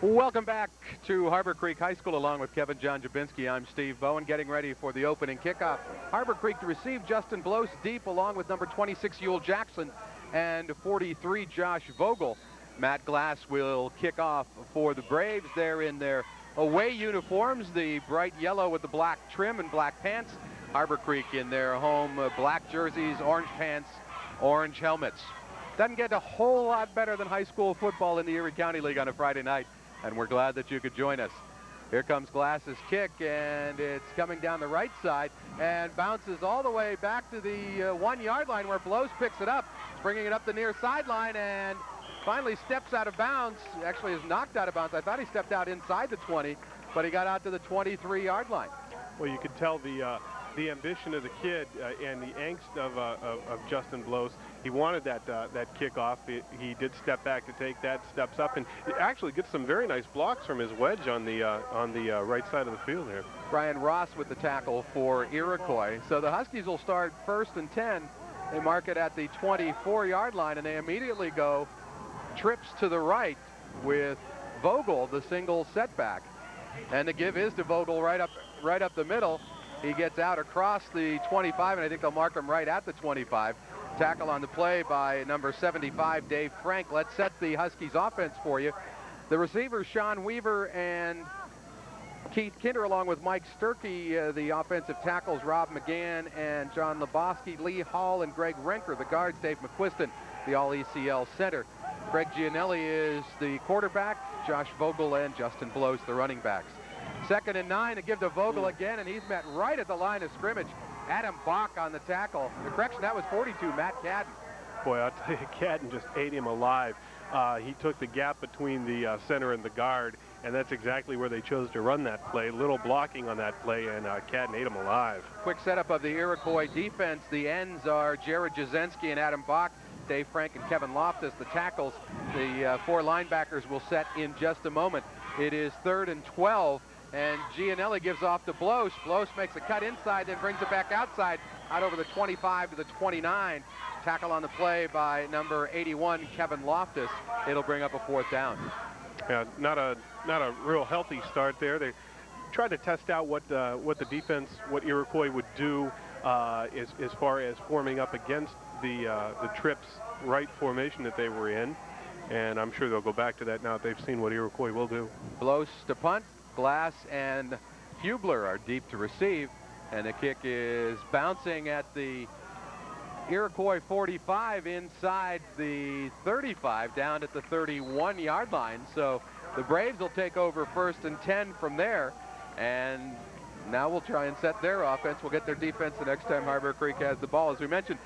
Welcome back to Harborcreek High School along with Kevin John Jabinski. I'm Steve Bowen, getting ready for the opening kickoff. Harborcreek to receive Justin Bloss deep along with number 26 Yule Jackson and 43 Josh Vogel. Matt Glass will kick off for the Braves. They're in their away uniforms, the bright yellow with the black trim and black pants. Harborcreek in their home black jerseys, orange pants, orange helmets. Doesn't get a whole lot better than high school football in the Erie County League on a Friday night, and we're glad that you could join us. Here comes Glass's kick, and it's coming down the right side and bounces all the way back to the 1-yard line where Blows picks it up, bringing it up the near sideline, and finally steps out of bounds. Actually is knocked out of bounds. I thought he stepped out inside the 20, but he got out to the 23-yard line. Well, you could tell the ambition of the kid and the angst of Justin Blows. He wanted that kickoff. He did step back to take that, steps up, and he actually gets some very nice blocks from his wedge on the right side of the field here. Brian Ross with the tackle for Iroquois. So the Huskies will start 1st and 10. They mark it at the 24-yard line, and they immediately go trips to the right with Vogel, the single setback. And the give is to Vogel right up the middle. He gets out across the 25, and I think they'll mark him right at the 25. Tackle on the play by number 75, Dave Frank. Let's set the Huskies offense for you. The receivers, Sean Weaver and Keith Kinder, along with Mike Sturkey. The offensive tackles, Rob McGann and John Lebowski, Lee Hall and Greg Renker. The guards, Dave McQuiston, the all-ECL center. Greg Gianelli is the quarterback. Josh Vogel and Justin Blows, the running backs. 2nd and 9 to give to Vogel again, and he's met right at the line of scrimmage. Adam Bach on the tackle. The correction, that was 42, Matt Cadden. Boy, I'll tell you, Cadden just ate him alive. He took the gap between the center and the guard, and that's exactly where they chose to run that play. Little blocking on that play, and Cadden ate him alive. Quick setup of the Iroquois defense. The ends are Jared Jasinski and Adam Bach, Dave Frank and Kevin Loftus. The tackles, the 4 linebackers will set in just a moment. It is 3rd and 12. And Gianelli gives off to Blows. Blows makes a cut inside, then brings it back outside, out over the 25 to the 29. Tackle on the play by number 81, Kevin Loftus. It'll bring up a 4th down. Yeah, not a real healthy start there. They tried to test out what the defense, what Iroquois would do as far as forming up against the trips right formation that they were in. And I'm sure they'll go back to that now that they've seen what Iroquois will do. Blows to punt. Glass and Hubler are deep to receive, and the kick is bouncing at the Iroquois 45 inside the 35 down at the 31-yard line. So the Braves will take over 1st and 10 from there, and now we'll try and set their offense. We'll get their defense the next time Harborcreek has the ball. As we mentioned,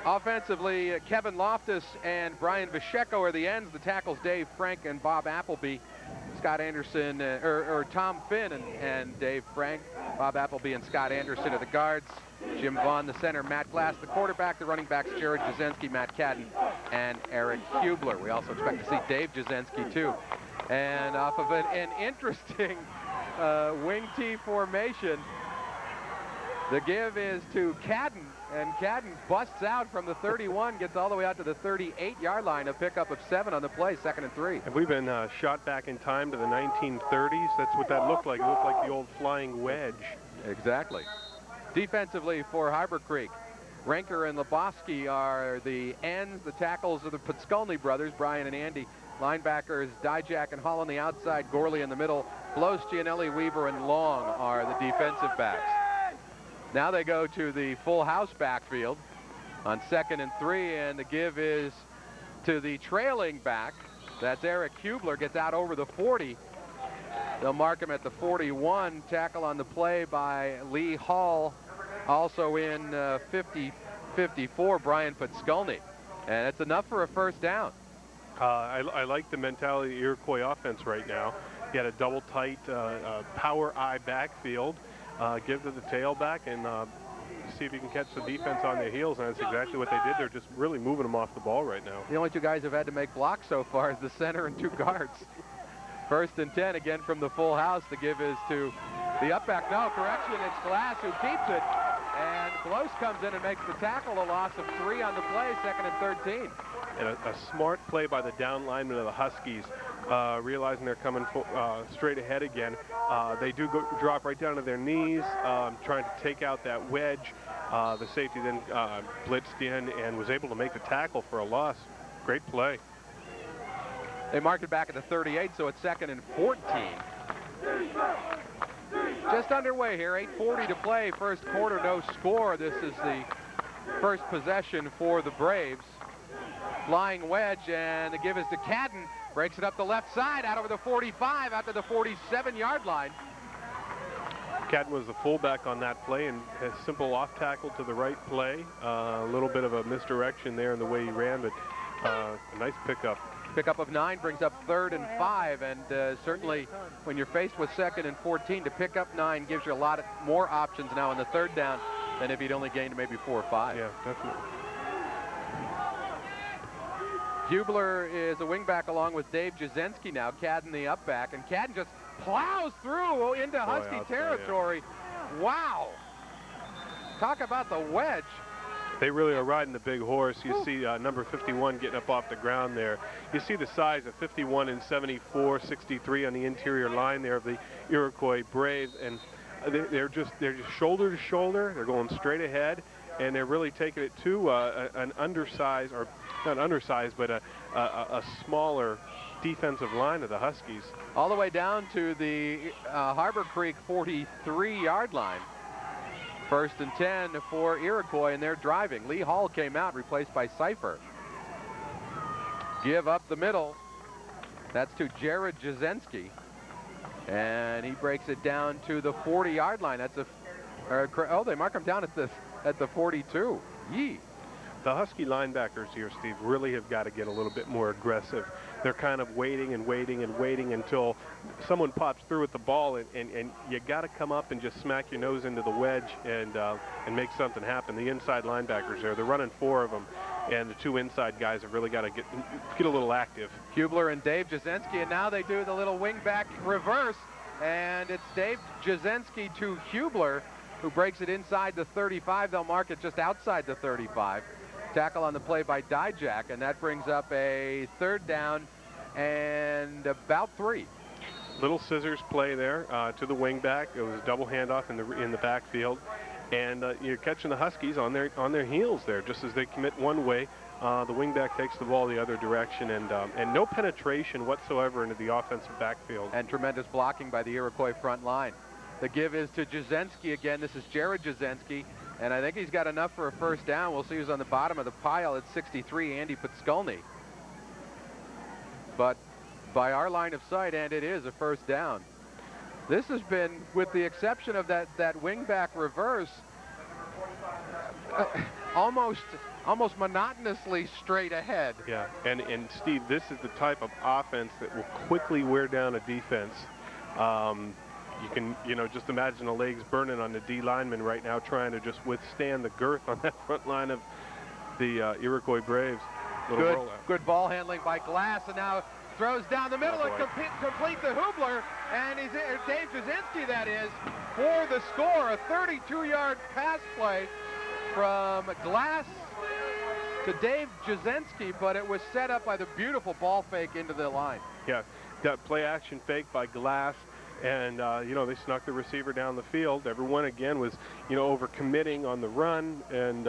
offensively, Kevin Loftus and Brian Visheko are the ends. The tackles, Dave Frank and Bob Appleby. Scott Anderson, or Tom Finn and Dave Frank. Bob Appleby and Scott Anderson are the guards. Jim Vaughn, the center. Matt Glass, the quarterback. The running backs, Jared Jasinski, Matt Cadden, and Eric Hubler. We also expect to see Dave Jasinski, too. And off of an interesting wing T formation, the give is to Cadden, and Cadden busts out from the 31, gets all the way out to the 38-yard line, a pickup of 7 on the play, 2nd and 3. Have we been shot back in time to the 1930s? That's what that looked like. It looked like the old flying wedge. Exactly. Defensively for Harborcreek, Renker and Lebowski are the ends. The tackles are the Putskulny brothers, Brian and Andy. Linebackers, Dijak and Hall on the outside, Gorley in the middle. Blows, Gianelli, Weaver, and Long are the defensive backs. Now they go to the full house backfield on 2nd and 3, and the give is to the trailing back. That's Eric Hubler, gets out over the 40. They'll mark him at the 41. Tackle on the play by Lee Hall. Also in 54, Brian Putskulny. And it's enough for a 1st down. I like the mentality of the Iroquois offense right now. He had a double tight power eye backfield. Give to the tailback and see if you can catch the defense on their heels, and that's exactly what they did. They're just really moving them off the ball right now. The only 2 guys who've had to make blocks so far is the center and 2 guards. 1st and 10 again from the full house. The give is to the up back. No, correction, it's Glass who keeps it, and Blows comes in and makes the tackle. A loss of 3 on the play, 2nd and 13. And a smart play by the down lineman of the Huskies, realizing they're coming straight ahead again. They do drop right down to their knees, trying to take out that wedge. The safety then blitzed in and was able to make the tackle for a loss. Great play. They marked it back at the 38, so it's 2nd and 14. Just underway here, 8:40 to play, 1st quarter, no score. This is the first possession for the Braves. flying wedge, and the give is to Cadden. Breaks it up the left side, out over the 45, out to the 47-yard line. Cadden was the fullback on that play, and a simple off tackle to the right play. A little bit of a misdirection there in the way he ran, but a nice pickup. Pickup of 9 brings up 3rd and 5, and certainly when you're faced with 2nd and 14, to pick up 9 gives you a lot more options now on the 3rd down than if he'd only gained maybe 4 or 5. Yeah, definitely. Hubler is a wingback along with Dave Jasinski now. Cadden the up back, and Cadden just plows through into Husky territory. Wow. Talk about the wedge. They really are riding the big horse. You see number 51 getting up off the ground there. You see the size of 51 and 74, 63 on the interior line there of the Iroquois Braves, and they're just shoulder to shoulder. They're going straight ahead, and they're really taking it to an undersized, or not undersized, but a smaller defensive line of the Huskies. All the way down to the Harborcreek 43-yard line. 1st and 10 for Iroquois, and they're driving. Lee Hall came out, replaced by Cipher. Give up the middle. That's to Jared Jasinski. And he breaks it down to the 40-yard line. That's oh, they mark him down at the 42. Yee. The Husky linebackers here, Steve, really have got to get a little bit more aggressive. They're kind of waiting and waiting and waiting until someone pops through with the ball, and you got to come up and just smack your nose into the wedge and make something happen. The inside linebackers there, they're running 4 of them, and the 2 inside guys have really got to get a little active. Hubler and Dave Jasinski, and now they do the little wingback reverse, and it's Dave Jasinski to Hubler, who breaks it inside the 35. They'll mark it just outside the 35. Tackle on the play by Dijak, and that brings up a 3rd down and about 3. Little scissors play there to the wingback. It was a double handoff in the backfield, and you're catching the Huskies on their heels there. Just as they commit one way, the wingback takes the ball the other direction, and no penetration whatsoever into the offensive backfield. And tremendous blocking by the Iroquois front line. The give is to Jasinski again. This is Jared Jasinski, and I think he's got enough for a 1st down. We'll see who's on the bottom of the pile at 63, Andy Pitskulny. But by our line of sight, and it is a 1st down. This has been, with the exception of that wingback reverse, almost monotonously straight ahead. Yeah, and Steve, this is the type of offense that will quickly wear down a defense. You can, just imagine the legs burning on the D lineman right now, trying to just withstand the girth on that front line of the Iroquois Braves. Good ball handling by Glass, and now throws down the middle and complete to Hubler, and he's Dave Jasinski, that is, for the score. A 32-yard pass play from Glass to Dave Jasinski, but it was set up by the beautiful ball fake into the line. Yeah, that play action fake by Glass. And, they snuck the receiver down the field. Everyone, again, was, over-committing on the run, and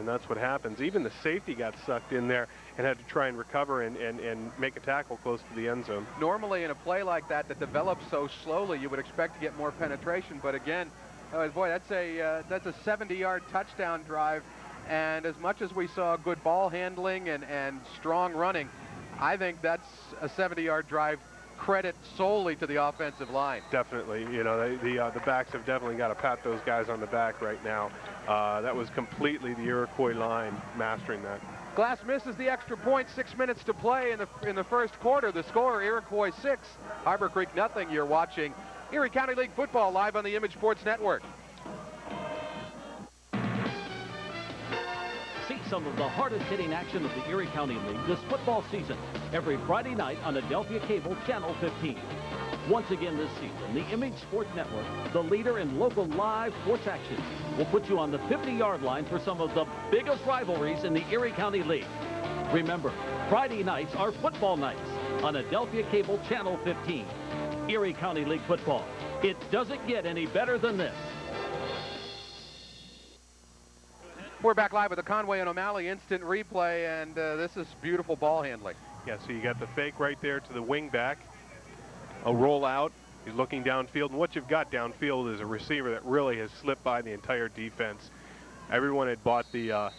that's what happens. Even the safety got sucked in there and had to try and recover and make a tackle close to the end zone. Normally, in a play like that develops so slowly, you would expect to get more penetration. But, again, boy, that's a 70-yard touchdown drive. And as much as we saw good ball handling and strong running, I think that's a 70-yard drive credit solely to the offensive line. Definitely. The backs have definitely got to pat those guys on the back right now. That was completely the Iroquois line mastering that. Glass misses the extra point. 6 minutes to play in the 1st quarter. The score, Iroquois 6, Harborcreek nothing. You're watching Erie County League football live on the Image Sports Network. See some of the hardest-hitting action of the Erie County League this football season every Friday night on Adelphia Cable Channel 15. Once again this season, the Image Sports Network, the leader in local live sports action, will put you on the 50-yard line for some of the biggest rivalries in the Erie County League. Remember, Friday nights are football nights on Adelphia Cable Channel 15. Erie County League football. It doesn't get any better than this. We're back live with the Conway and O'Malley instant replay, and this is beautiful ball handling. Yeah, so you got the fake right there to the wing back. A rollout. He's looking downfield, and what you've got downfield is a receiver that really has slipped by the entire defense. Everyone had bought the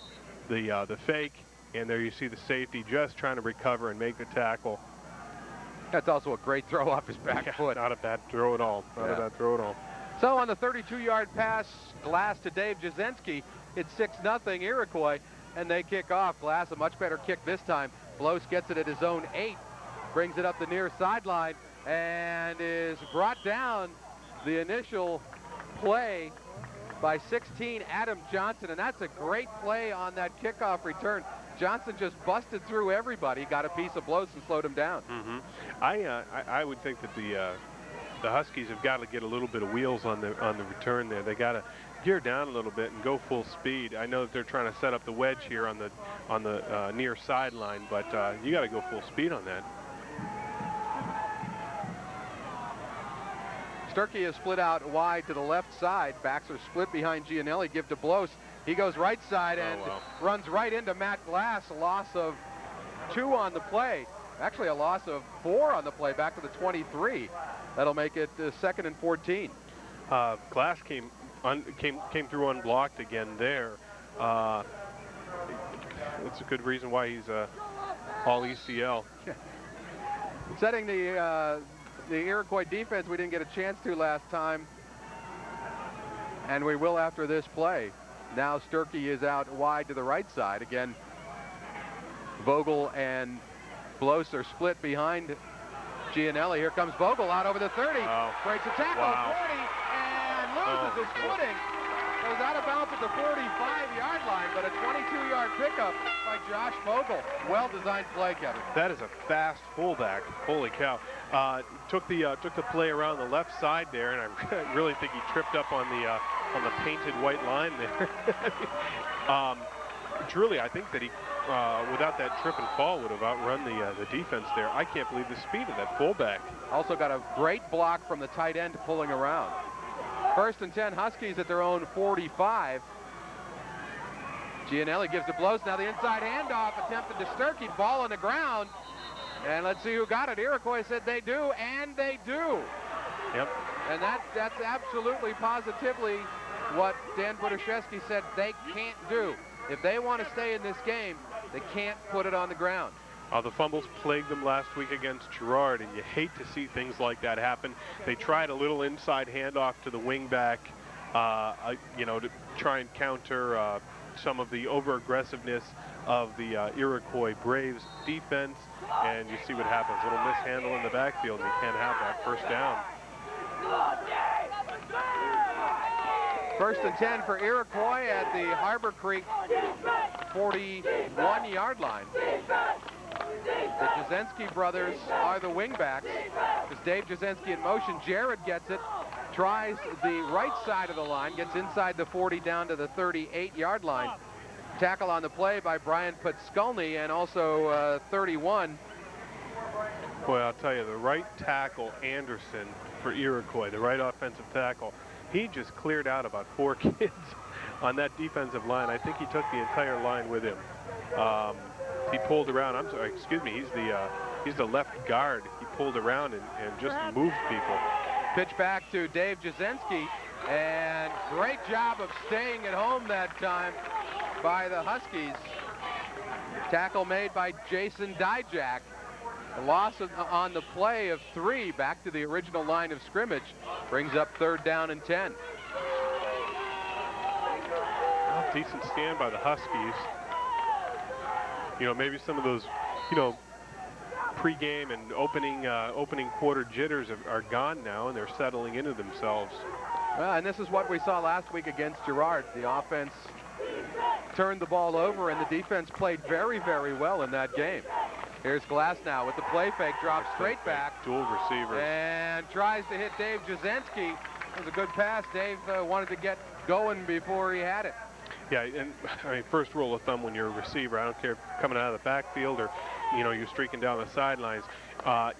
fake, And there you see the safety just trying to recover and make the tackle. That's also a great throw off his back foot. Not a bad throw at all. Not a bad throw at all. So on the 32-yard pass, Glass to Dave Jasinski, it's 6-0 Iroquois, and they kick off. Glass, a much better kick this time. Blos gets it at his own 8, brings it up the near sideline, and is brought down the initial play by 16, Adam Johnson, and that's a great play on that kickoff return. Johnson just busted through everybody, got a piece of Blos and slowed him down. I would think that the Huskies have got to get a little bit of wheels on the return there. They got to gear down a little bit and go full speed. I know that they're trying to set up the wedge here on the near sideline, but you got to go full speed on that. Sturkey is split out wide to the left side. Backs are split behind Gianelli. Give to Blos. He goes right side and runs right into Matt Glass. A loss of 2 on the play. Actually, a loss of 4 on the play back to the 23. That'll make it 2nd and 14. Glass came through unblocked again there. It's a good reason why he's all ECL. Setting the Iroquois defense we didn't get a chance to last time, and we will after this play. Now Sturkey is out wide to the right side. Again, Vogel and Blos are split behind Gianelli. Here comes Vogel out over the 30. Breaks a tackle, 40, and loses his footing. Goes out of bounds at the 45-yard line, but a 22-yard pickup by Josh Vogel. Well-designed play, Kevin. That is a fast fullback. Holy cow. Took the play around the left side there, and I really think he tripped up on the painted white line there. Truly, I think that he, without that trip and fall, would have outrun the defense there. I can't believe the speed of that fullback. Also got a great block from the tight end pulling around. 1st and 10 Huskies at their own 45. Gianelli gives to Blos. Now the inside handoff attempted to Sturkey. Ball on the ground. And let's see who got it. Iroquois said they do, and they do. Yep. And that's absolutely positively what Dan Budiszewski said they can't do. If they want to stay in this game, they can't put it on the ground. The fumbles plagued them last week against Girard, and you hate to see things like that happen. They tried a little inside handoff to the wingback, to try and counter some of the over-aggressiveness of the Iroquois Braves defense, and you see what happens. A little mishandle in the backfield, and you can't have that. 1st down. 1st and 10 for Iroquois at the Harborcreek 41-yard line. The Jasinski brothers are the wingbacks. It's Dave Jasinski in motion. Jared gets it, tries the right side of the line, gets inside the 40 down to the 38-yard line. Tackle on the play by Brian Putskulny and also 31. Boy, I'll tell you, the right tackle, Anderson, for Iroquois, the right offensive tackle, he just cleared out about 4 kids on that defensive line. I think he took the entire line with him. He pulled around. I'm sorry, excuse me. He's the left guard. He pulled around and just moved people. Pitch back to Dave Jasinski, and great job of staying at home that time by the Huskies. Tackle made by Jason Dijak. A loss on the play of 3 back to the original line of scrimmage. Brings up 3rd down and 10. Well, decent stand by the Huskies. Maybe some of those, pregame and opening quarter jitters are gone now, and they're settling into themselves. Well, and this is what we saw last week against Girard. The offense turned the ball over, and the defense played very, very well in that game. Here's Glass now with the play fake, drops straight back. Dual receivers. And tries to hit Dave Jasinski. It was a good pass. Dave wanted to get going before he had it. Yeah, and I mean, first rule of thumb when you're a receiver, I don't care if you're coming out of the backfield or, you're streaking down the sidelines,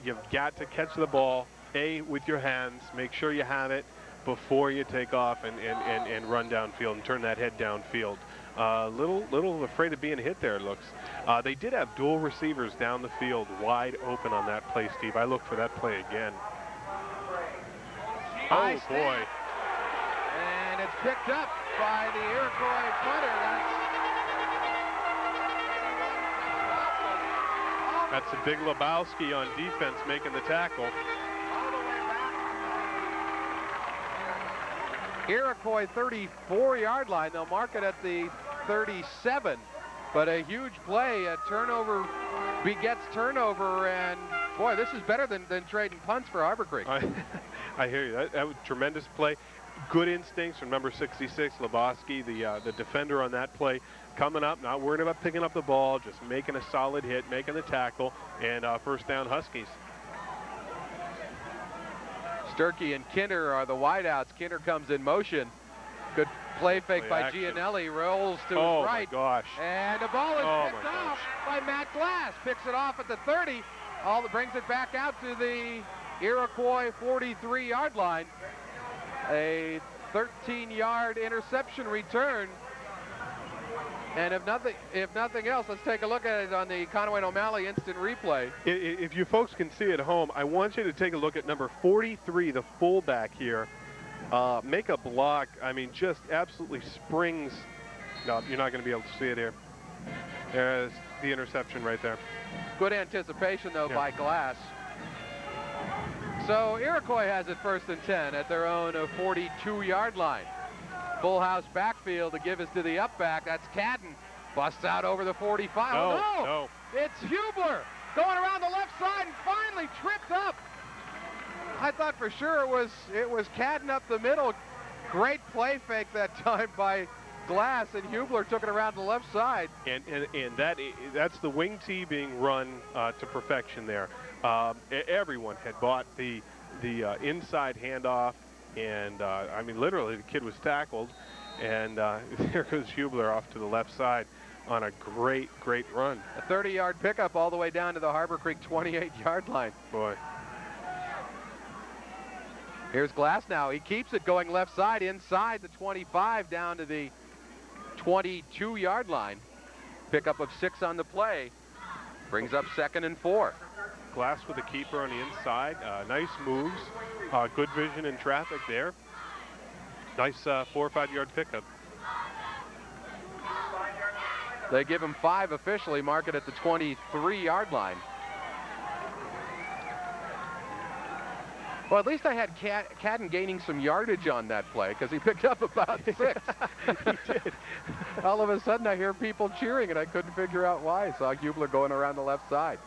you've got to catch the ball, with your hands, make sure you have it before you take off and run downfield and turn that head downfield. Little afraid of being hit there, it looks. They did have dual receivers down the field wide open on that play, Steve. I look for that play again. High oh, boy. And it's picked up by the Iroquois punter. That's a big Lebowski on defense making the tackle. Iroquois 34-yard line. They'll mark it at the 37. But a huge play. A turnover begets turnover. And, boy, this is better than trading punts for Harborcreek. I hear you. That was a tremendous play. Good instincts from number 66, Lebowski, the defender on that play. Coming up, not worried about picking up the ball, just making a solid hit, making the tackle, and first down Huskies. Sturkey and Kinner are the wideouts. Kinner comes in motion. Good play fake by action. Gianelli. Rolls to his right. Oh, my gosh. And the ball is picked off by Matt Glass. Picks it off at the 30. Brings it back out to the Iroquois 43-yard line. A 13-yard interception return. And if nothing else, let's take a look at it on the Conway and O'Malley instant replay. If you folks can see at home, I want you to take a look at number 43, the fullback here. Make a block. I mean, just absolutely springs. No, you're not going to be able to see it here. There's the interception right there. Good anticipation, though, by Glass. So Iroquois has it 1st and 10 at their own 42-yard line. Full house backfield. The give is to the up back. That's Cadden. Busts out over the 45. No. It's Hubler going around the left side and finally tripped up. I thought for sure it was Cadden up the middle. Great play fake that time by Glass, and Hubler took it around the left side. And that's the wing tee being run to perfection there. Everyone had bought the inside handoff, and I mean, literally the kid was tackled, and there goes Hubler off to the left side on a great run. A 30-yard pickup all the way down to the Harborcreek 28-yard line. Boy. Here's Glass now. He keeps it going left side inside the 25 down to the 22-yard line. Pickup of 6 on the play. Brings up 2nd and 4. Glass with the keeper on the inside. Nice moves. Good vision in traffic there. Nice 4 or 5 yard pickup. They give him 5 officially. Mark it at the 23-yard line. Well, at least I had Cadden gaining some yardage on that play because he picked up about 6. He did. All of a sudden, I hear people cheering, and I couldn't figure out why. I saw Hubler going around the left side.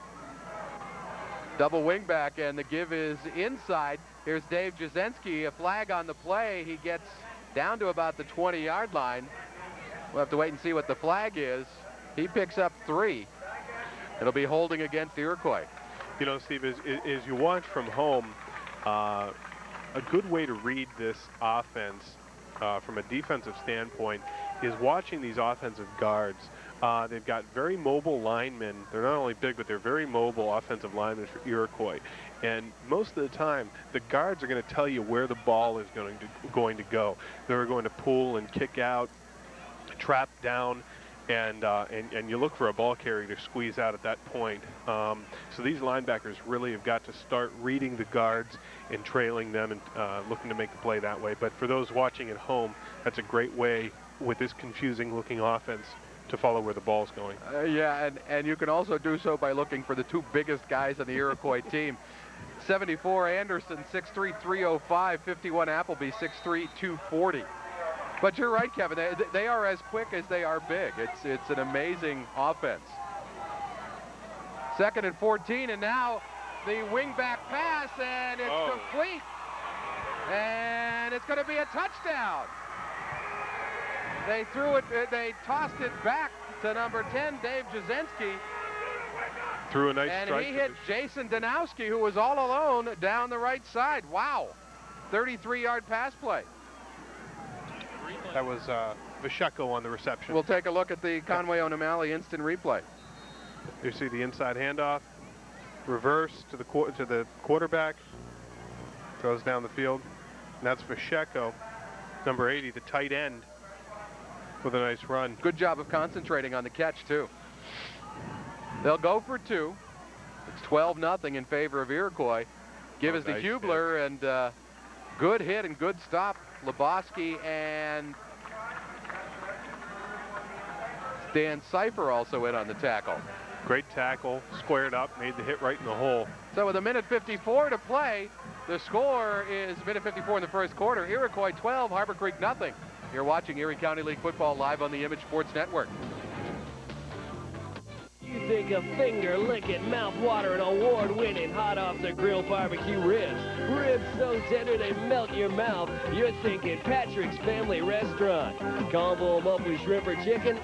Double wing back, and the give is inside. Here's Dave Jasinski, a flag on the play. He gets down to about the 20-yard line. We'll have to wait and see what the flag is. He picks up 3. It'll be holding against Iroquois. You know, Steve, as you watch from home, a good way to read this offense from a defensive standpoint is watching these offensive guards. They've got very mobile linemen. They're not only big, but they're very mobile offensive linemen for Iroquois. And most of the time, the guards are going to tell you where the ball is going to go. They're going to pull and kick out, trap down, and you look for a ball carrier to squeeze out at that point. So these linebackers really have got to start reading the guards and trailing them and looking to make the play that way. But for those watching at home, that's a great way with this confusing-looking offense to follow where the ball's going. Yeah, and you can also do so by looking for the 2 biggest guys on the Iroquois team. 74 Anderson, 6'3", 305, 51 Appleby, 6'3", 240. But you're right, Kevin. They are as quick as they are big. It's an amazing offense. 2nd and 14, and now the wingback pass, and it's complete. And it's going to be a touchdown. They threw it. They tossed it back to number 10, Dave Jasinski. Threw a nice and strike. And he hit Jason Danowski, who was all alone down the right side. Wow. 33-yard pass play. That was Vasheko on the reception. We'll take a look at the Conway and O'Malley instant replay. You see the inside handoff, reverse to the quarterback, throws down the field. And that's Vasheko, number 80, the tight end, with a nice run. Good job of concentrating on the catch, too. They'll go for 2. It's 12-0 in favor of Iroquois. Give us to Hubler, and good hit and good stop. Lebowski and Dan Seifer also in on the tackle. Great tackle, squared up, made the hit right in the hole. So with a minute 54 to play, the score is minute 54 in the first quarter. Iroquois 12, Harborcreek nothing. You're watching Erie County League football live on the Image Sports Network. You think of finger-licking, mouth-watering, award-winning, hot-off-the-grill barbecue ribs. Ribs so tender they melt your mouth. You're thinking Patrick's Family Restaurant. Combo monthly shrimp or chicken?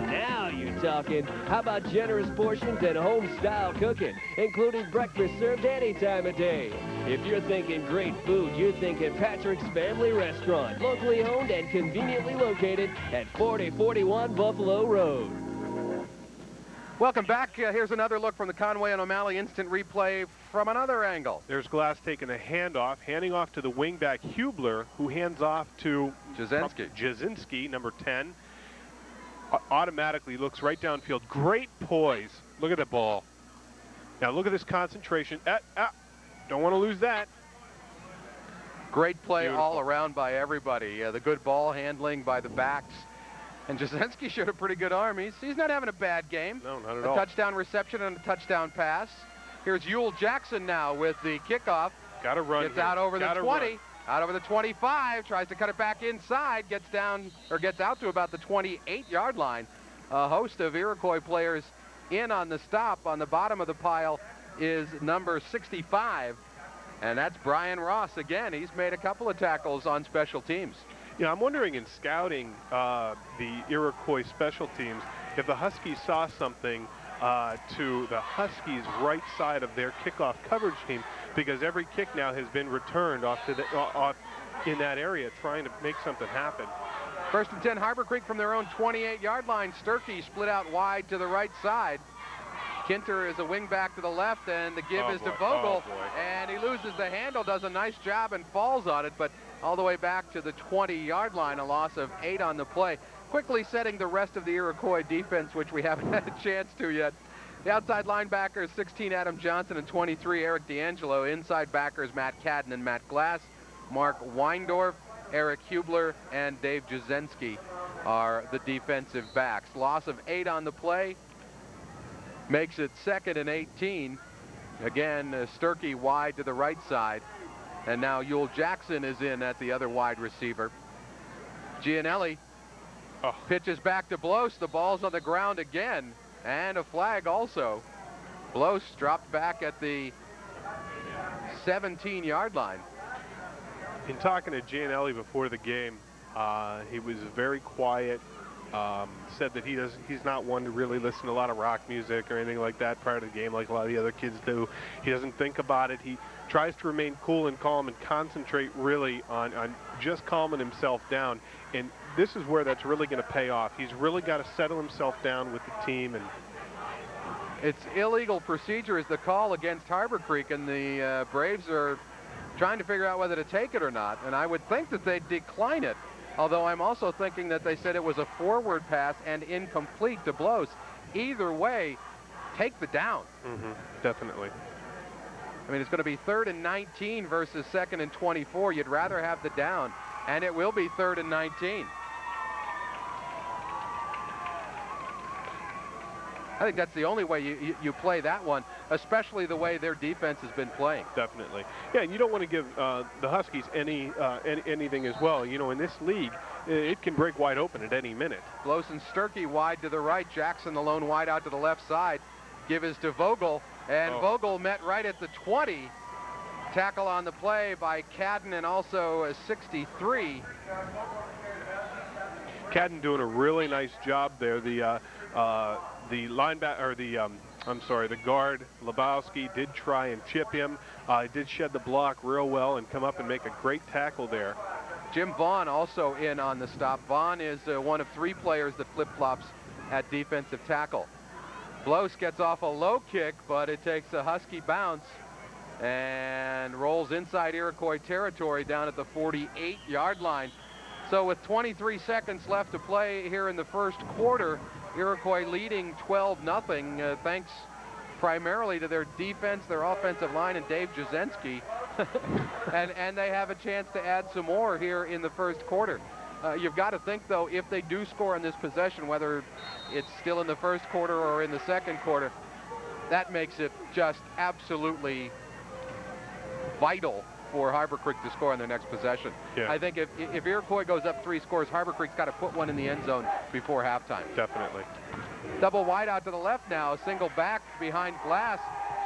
Now you're talking. How about generous portions and home-style cooking, including breakfast served any time of day? If you're thinking great food, you're thinking Patrick's Family Restaurant. Locally owned and conveniently located at 4041 Buffalo Road. Welcome back. Here's another look from the Conway and O'Malley instant replay from another angle. There's Glass taking a handoff, handing off to the wingback Hubler, who hands off to Jasinski, number 10. Automatically looks right downfield. Great poise. Look at the ball. Now look at this concentration. Don't want to lose that. Great play all around by everybody. The good ball handling by the backs. And Jasinski showed a pretty good arm. He's not having a bad game. No, not at all. A touchdown reception and a touchdown pass. Here's Ewell Jackson now with the kickoff. Got to run. Gets out over the 20, out over the 25, tries to cut it back inside, gets out to about the 28-yard line. A host of Iroquois players in on the stop. On the bottom of the pile is number 65, and that's Brian Ross again. He's made a couple of tackles on special teams. Yeah, I'm wondering in scouting the Iroquois special teams, if the Huskies saw something to the Huskies' right side of their kickoff coverage team, because every kick now has been returned off in that area, trying to make something happen. First and 10, Harborcreek from their own 28-yard line. Sturkey split out wide to the right side. Kinter is a wing back to the left, and the give is to Vogel, and he loses the handle, does a nice job and falls on it, but all the way back to the 20-yard line, a loss of 8 on the play. Quickly setting the rest of the Iroquois defense, which we haven't had a chance to yet. The outside linebackers, 16 Adam Johnson and 23 Eric D'Angelo. Inside backers, Matt Cadden and Matt Glass. Mark Weindorf, Eric Hubler, and Dave Jasinski are the defensive backs. Loss of 8 on the play makes it 2nd and 18. Again, Sturkey wide to the right side. And now Ewell Jackson is in at the other wide receiver. Gianelli pitches back to Blos. The ball's on the ground again. And a flag also. Blos dropped back at the 17-yard line. In talking to Gianelli before the game, he was very quiet. Said that he's not one to really listen to a lot of rock music or anything like that prior to the game like a lot of the other kids do. He doesn't think about it. He tries to remain cool and calm and concentrate really on just calming himself down. And this is where that's really going to pay off. He's really got to settle himself down with the team. And it's illegal procedure is the call against Harborcreek, and the Braves are trying to figure out whether to take it or not. And I would think that they'd decline it. Although I'm also thinking that they said it was a forward pass and incomplete to Blos. Either way, take the down. Definitely. I mean, it's going to be 3rd and 19 versus 2nd and 24. You'd rather have the down, and it will be 3rd and 19. I think that's the only way you play that one, especially the way their defense has been playing. Definitely. Yeah, and you don't want to give the Huskies anything as well. You know, in this league, it can break wide open at any minute. Blos and Sturkey wide to the right. Jackson alone wide out to the left side. Give is to Vogel, and Vogel met right at the 20. Tackle on the play by Cadden and also a 63. Cadden doing a really nice job there. The linebacker, or the guard, Lebowski, did try and chip him. Did shed the block real well and come up and make a great tackle there. Jim Vaughn also in on the stop. Vaughn is one of 3 players that flip-flops at defensive tackle. Blos gets off a low kick, but it takes a Husky bounce and rolls inside Iroquois territory down at the 48-yard line. So with 23 seconds left to play here in the first quarter, Iroquois leading 12-0, thanks primarily to their defense, their offensive line, and Dave Jasinski. and they have a chance to add some more here in the first quarter. You've got to think, though, if they do score on this possession, whether it's still in the first quarter or in the second quarter, that makes it just absolutely vital for Harborcreek to score on their next possession. Yeah. I think if Iroquois goes up 3 scores, Harborcreek's got to put one in the end zone before halftime. Definitely. Double wide out to the left now, single back behind Glass,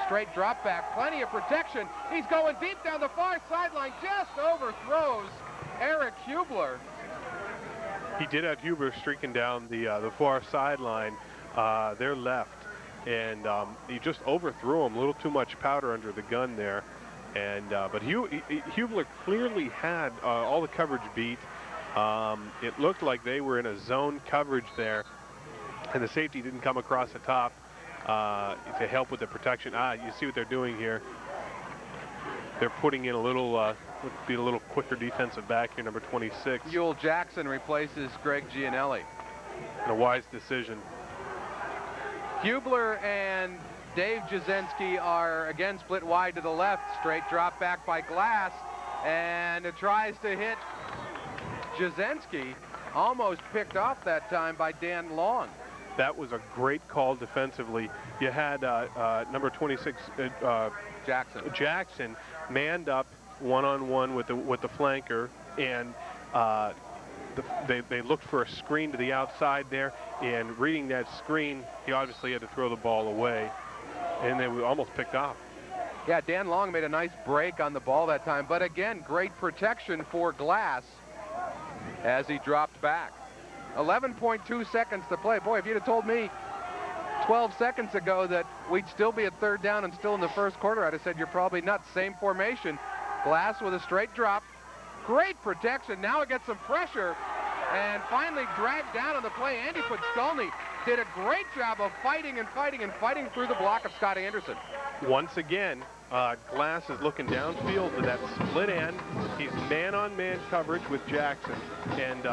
straight drop back, plenty of protection. He's going deep down the far sideline, just overthrows Eric Hubler. He did have Huber streaking down the far sideline, their left, and he just overthrew him. A little too much powder under the gun there. And but Hubler clearly had all the coverage beat. It looked like they were in a zone coverage there, and the safety didn't come across the top to help with the protection. You see what they're doing here. They're putting in a little, be a little quicker defensive back here, number 26. Yule Jackson replaces Greg Gianelli. And a wise decision. Hubler and Dave Jasinski are again split wide to the left. Straight drop back by Glass, and it tries to hit Jasinski. Almost picked off that time by Dan Long. That was a great call defensively. You had number 26 Jackson manned up one-on-one with the flanker, and they looked for a screen to the outside there, and reading that screen, he obviously had to throw the ball away, and they were almost picked off. Yeah, Dan Long made a nice break on the ball that time, but again, great protection for Glass as he dropped back. 11.2 seconds to play. Boy, if you'd have told me 12 seconds ago that we'd still be at 3rd down and still in the first quarter, I'd have said you're probably nuts. Same formation. Glass with a straight drop. Great protection. Now it gets some pressure and finally dragged down on the play. Andy Putskolny did a great job of fighting and fighting and fighting through the block of Scott Anderson. Once again, Glass is looking downfield to that split end. He's man-on-man coverage with Jackson, and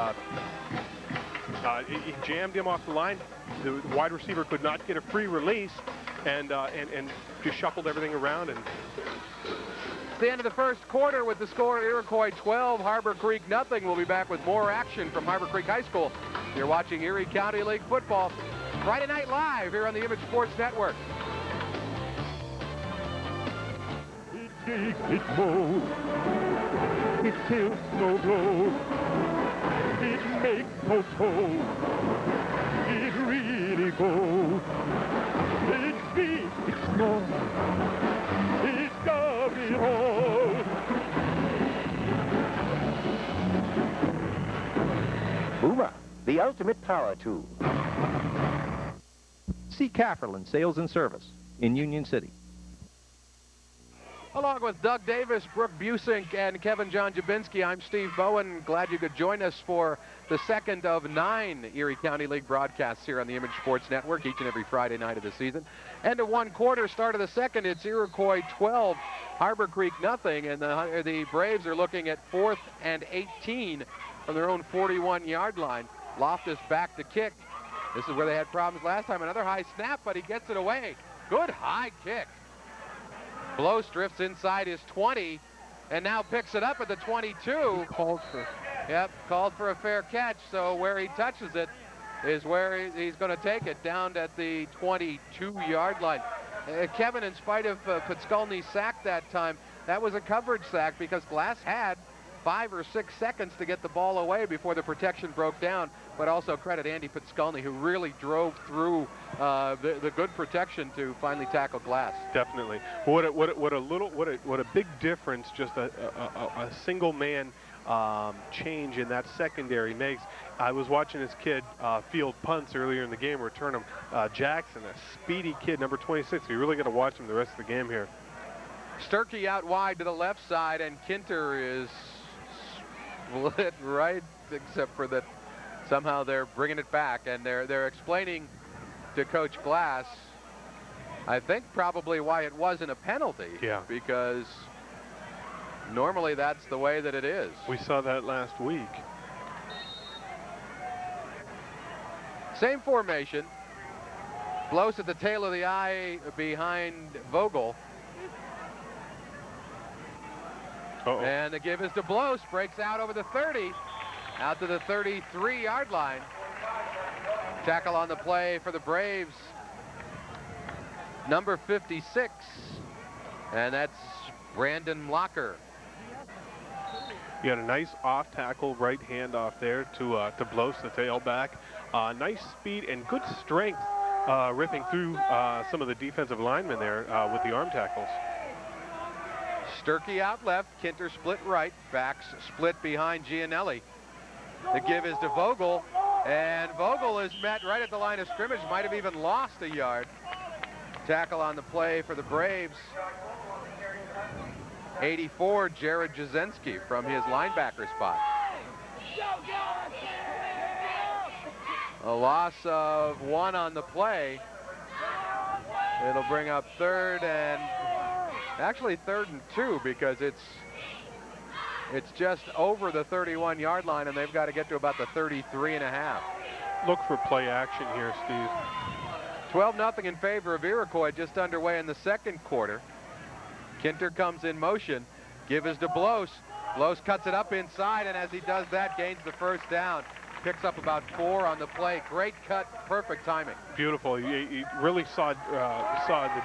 he jammed him off the line. The wide receiver could not get a free release, and just shuffled everything around. And it's the end of the first quarter with the score Iroquois 12, Harborcreek nothing. We'll be back with more action from Harborcreek High School. You're watching Erie County League football Friday night live here on the Image Sports Network. It digs, it mows, it till snow blows, it makes no toll, it really goes. It big, it's small, it does it all. Boomer, the ultimate power tool. See Cafferland Sales and Service in Union City. Along with Doug Davis, Brooke Busink, and Kevin John Jabinski, I'm Steve Bowen. Glad you could join us for the second of 9 Erie County League broadcasts here on the Image Sports Network each and every Friday night of the season. End of 1 quarter, start of the second. It's Iroquois 12, Harborcreek nothing, and the Braves are looking at 4th and 18 from their own 41-yard line. Loftus back to kick. This is where they had problems last time. Another high snap, but he gets it away. Good high kick. Blows drifts inside his 20 and now picks it up at the 22. He called for. Yep, called for a fair catch. So where he touches it is where he's going to take it, down at the 22-yard line. Kevin, in spite of Putskolny's sack that time, that was a coverage sack because Glass had 5 or 6 seconds to get the ball away before the protection broke down. But also credit Andy Putskolny, who really drove through the good protection to finally tackle Glass. Definitely. What a big difference just a single man change in that secondary makes. I was watching this kid field punts earlier in the game, return him. Jackson, a speedy kid, number 26. You really got to watch him the rest of the game here. Sturkey out wide to the left side, and Kinter is split right, except for that somehow they're bringing it back, and they're explaining to Coach Glass, I think probably why it wasn't a penalty. Yeah. Because normally that's the way that it is. We saw that last week. Same formation. Blows at the tail of the eye behind Vogel. Uh-oh. And the give is to Blows, breaks out over the 30. out to the 33-yard line. Tackle on the play for the Braves, number 56, and that's Brandon Locker. You had a nice off tackle right handoff there to Blos, the tailback. Nice speed and good strength ripping through some of the defensive linemen there with the arm tackles. Sturkey out left, Kinter split right, backs split behind Gianelli. The give is to Vogel, and Vogel is met right at the line of scrimmage, might have even lost a yard. Tackle on the play for the Braves, 84, Jared Jasinski from his linebacker spot. A loss of 1 on the play. It'll bring up third and actually 3rd and 2 because it's just over the 31-yard line and they've got to get to about the 33.5. Look for play action here, Steve. 12-0 in favor of Iroquois, just underway in the second quarter. Kinter comes in motion. Give is to Blos. Blos cuts it up inside, and as he does that, gains the first down. Picks up about 4 on the play. Great cut, perfect timing. Beautiful. You really saw the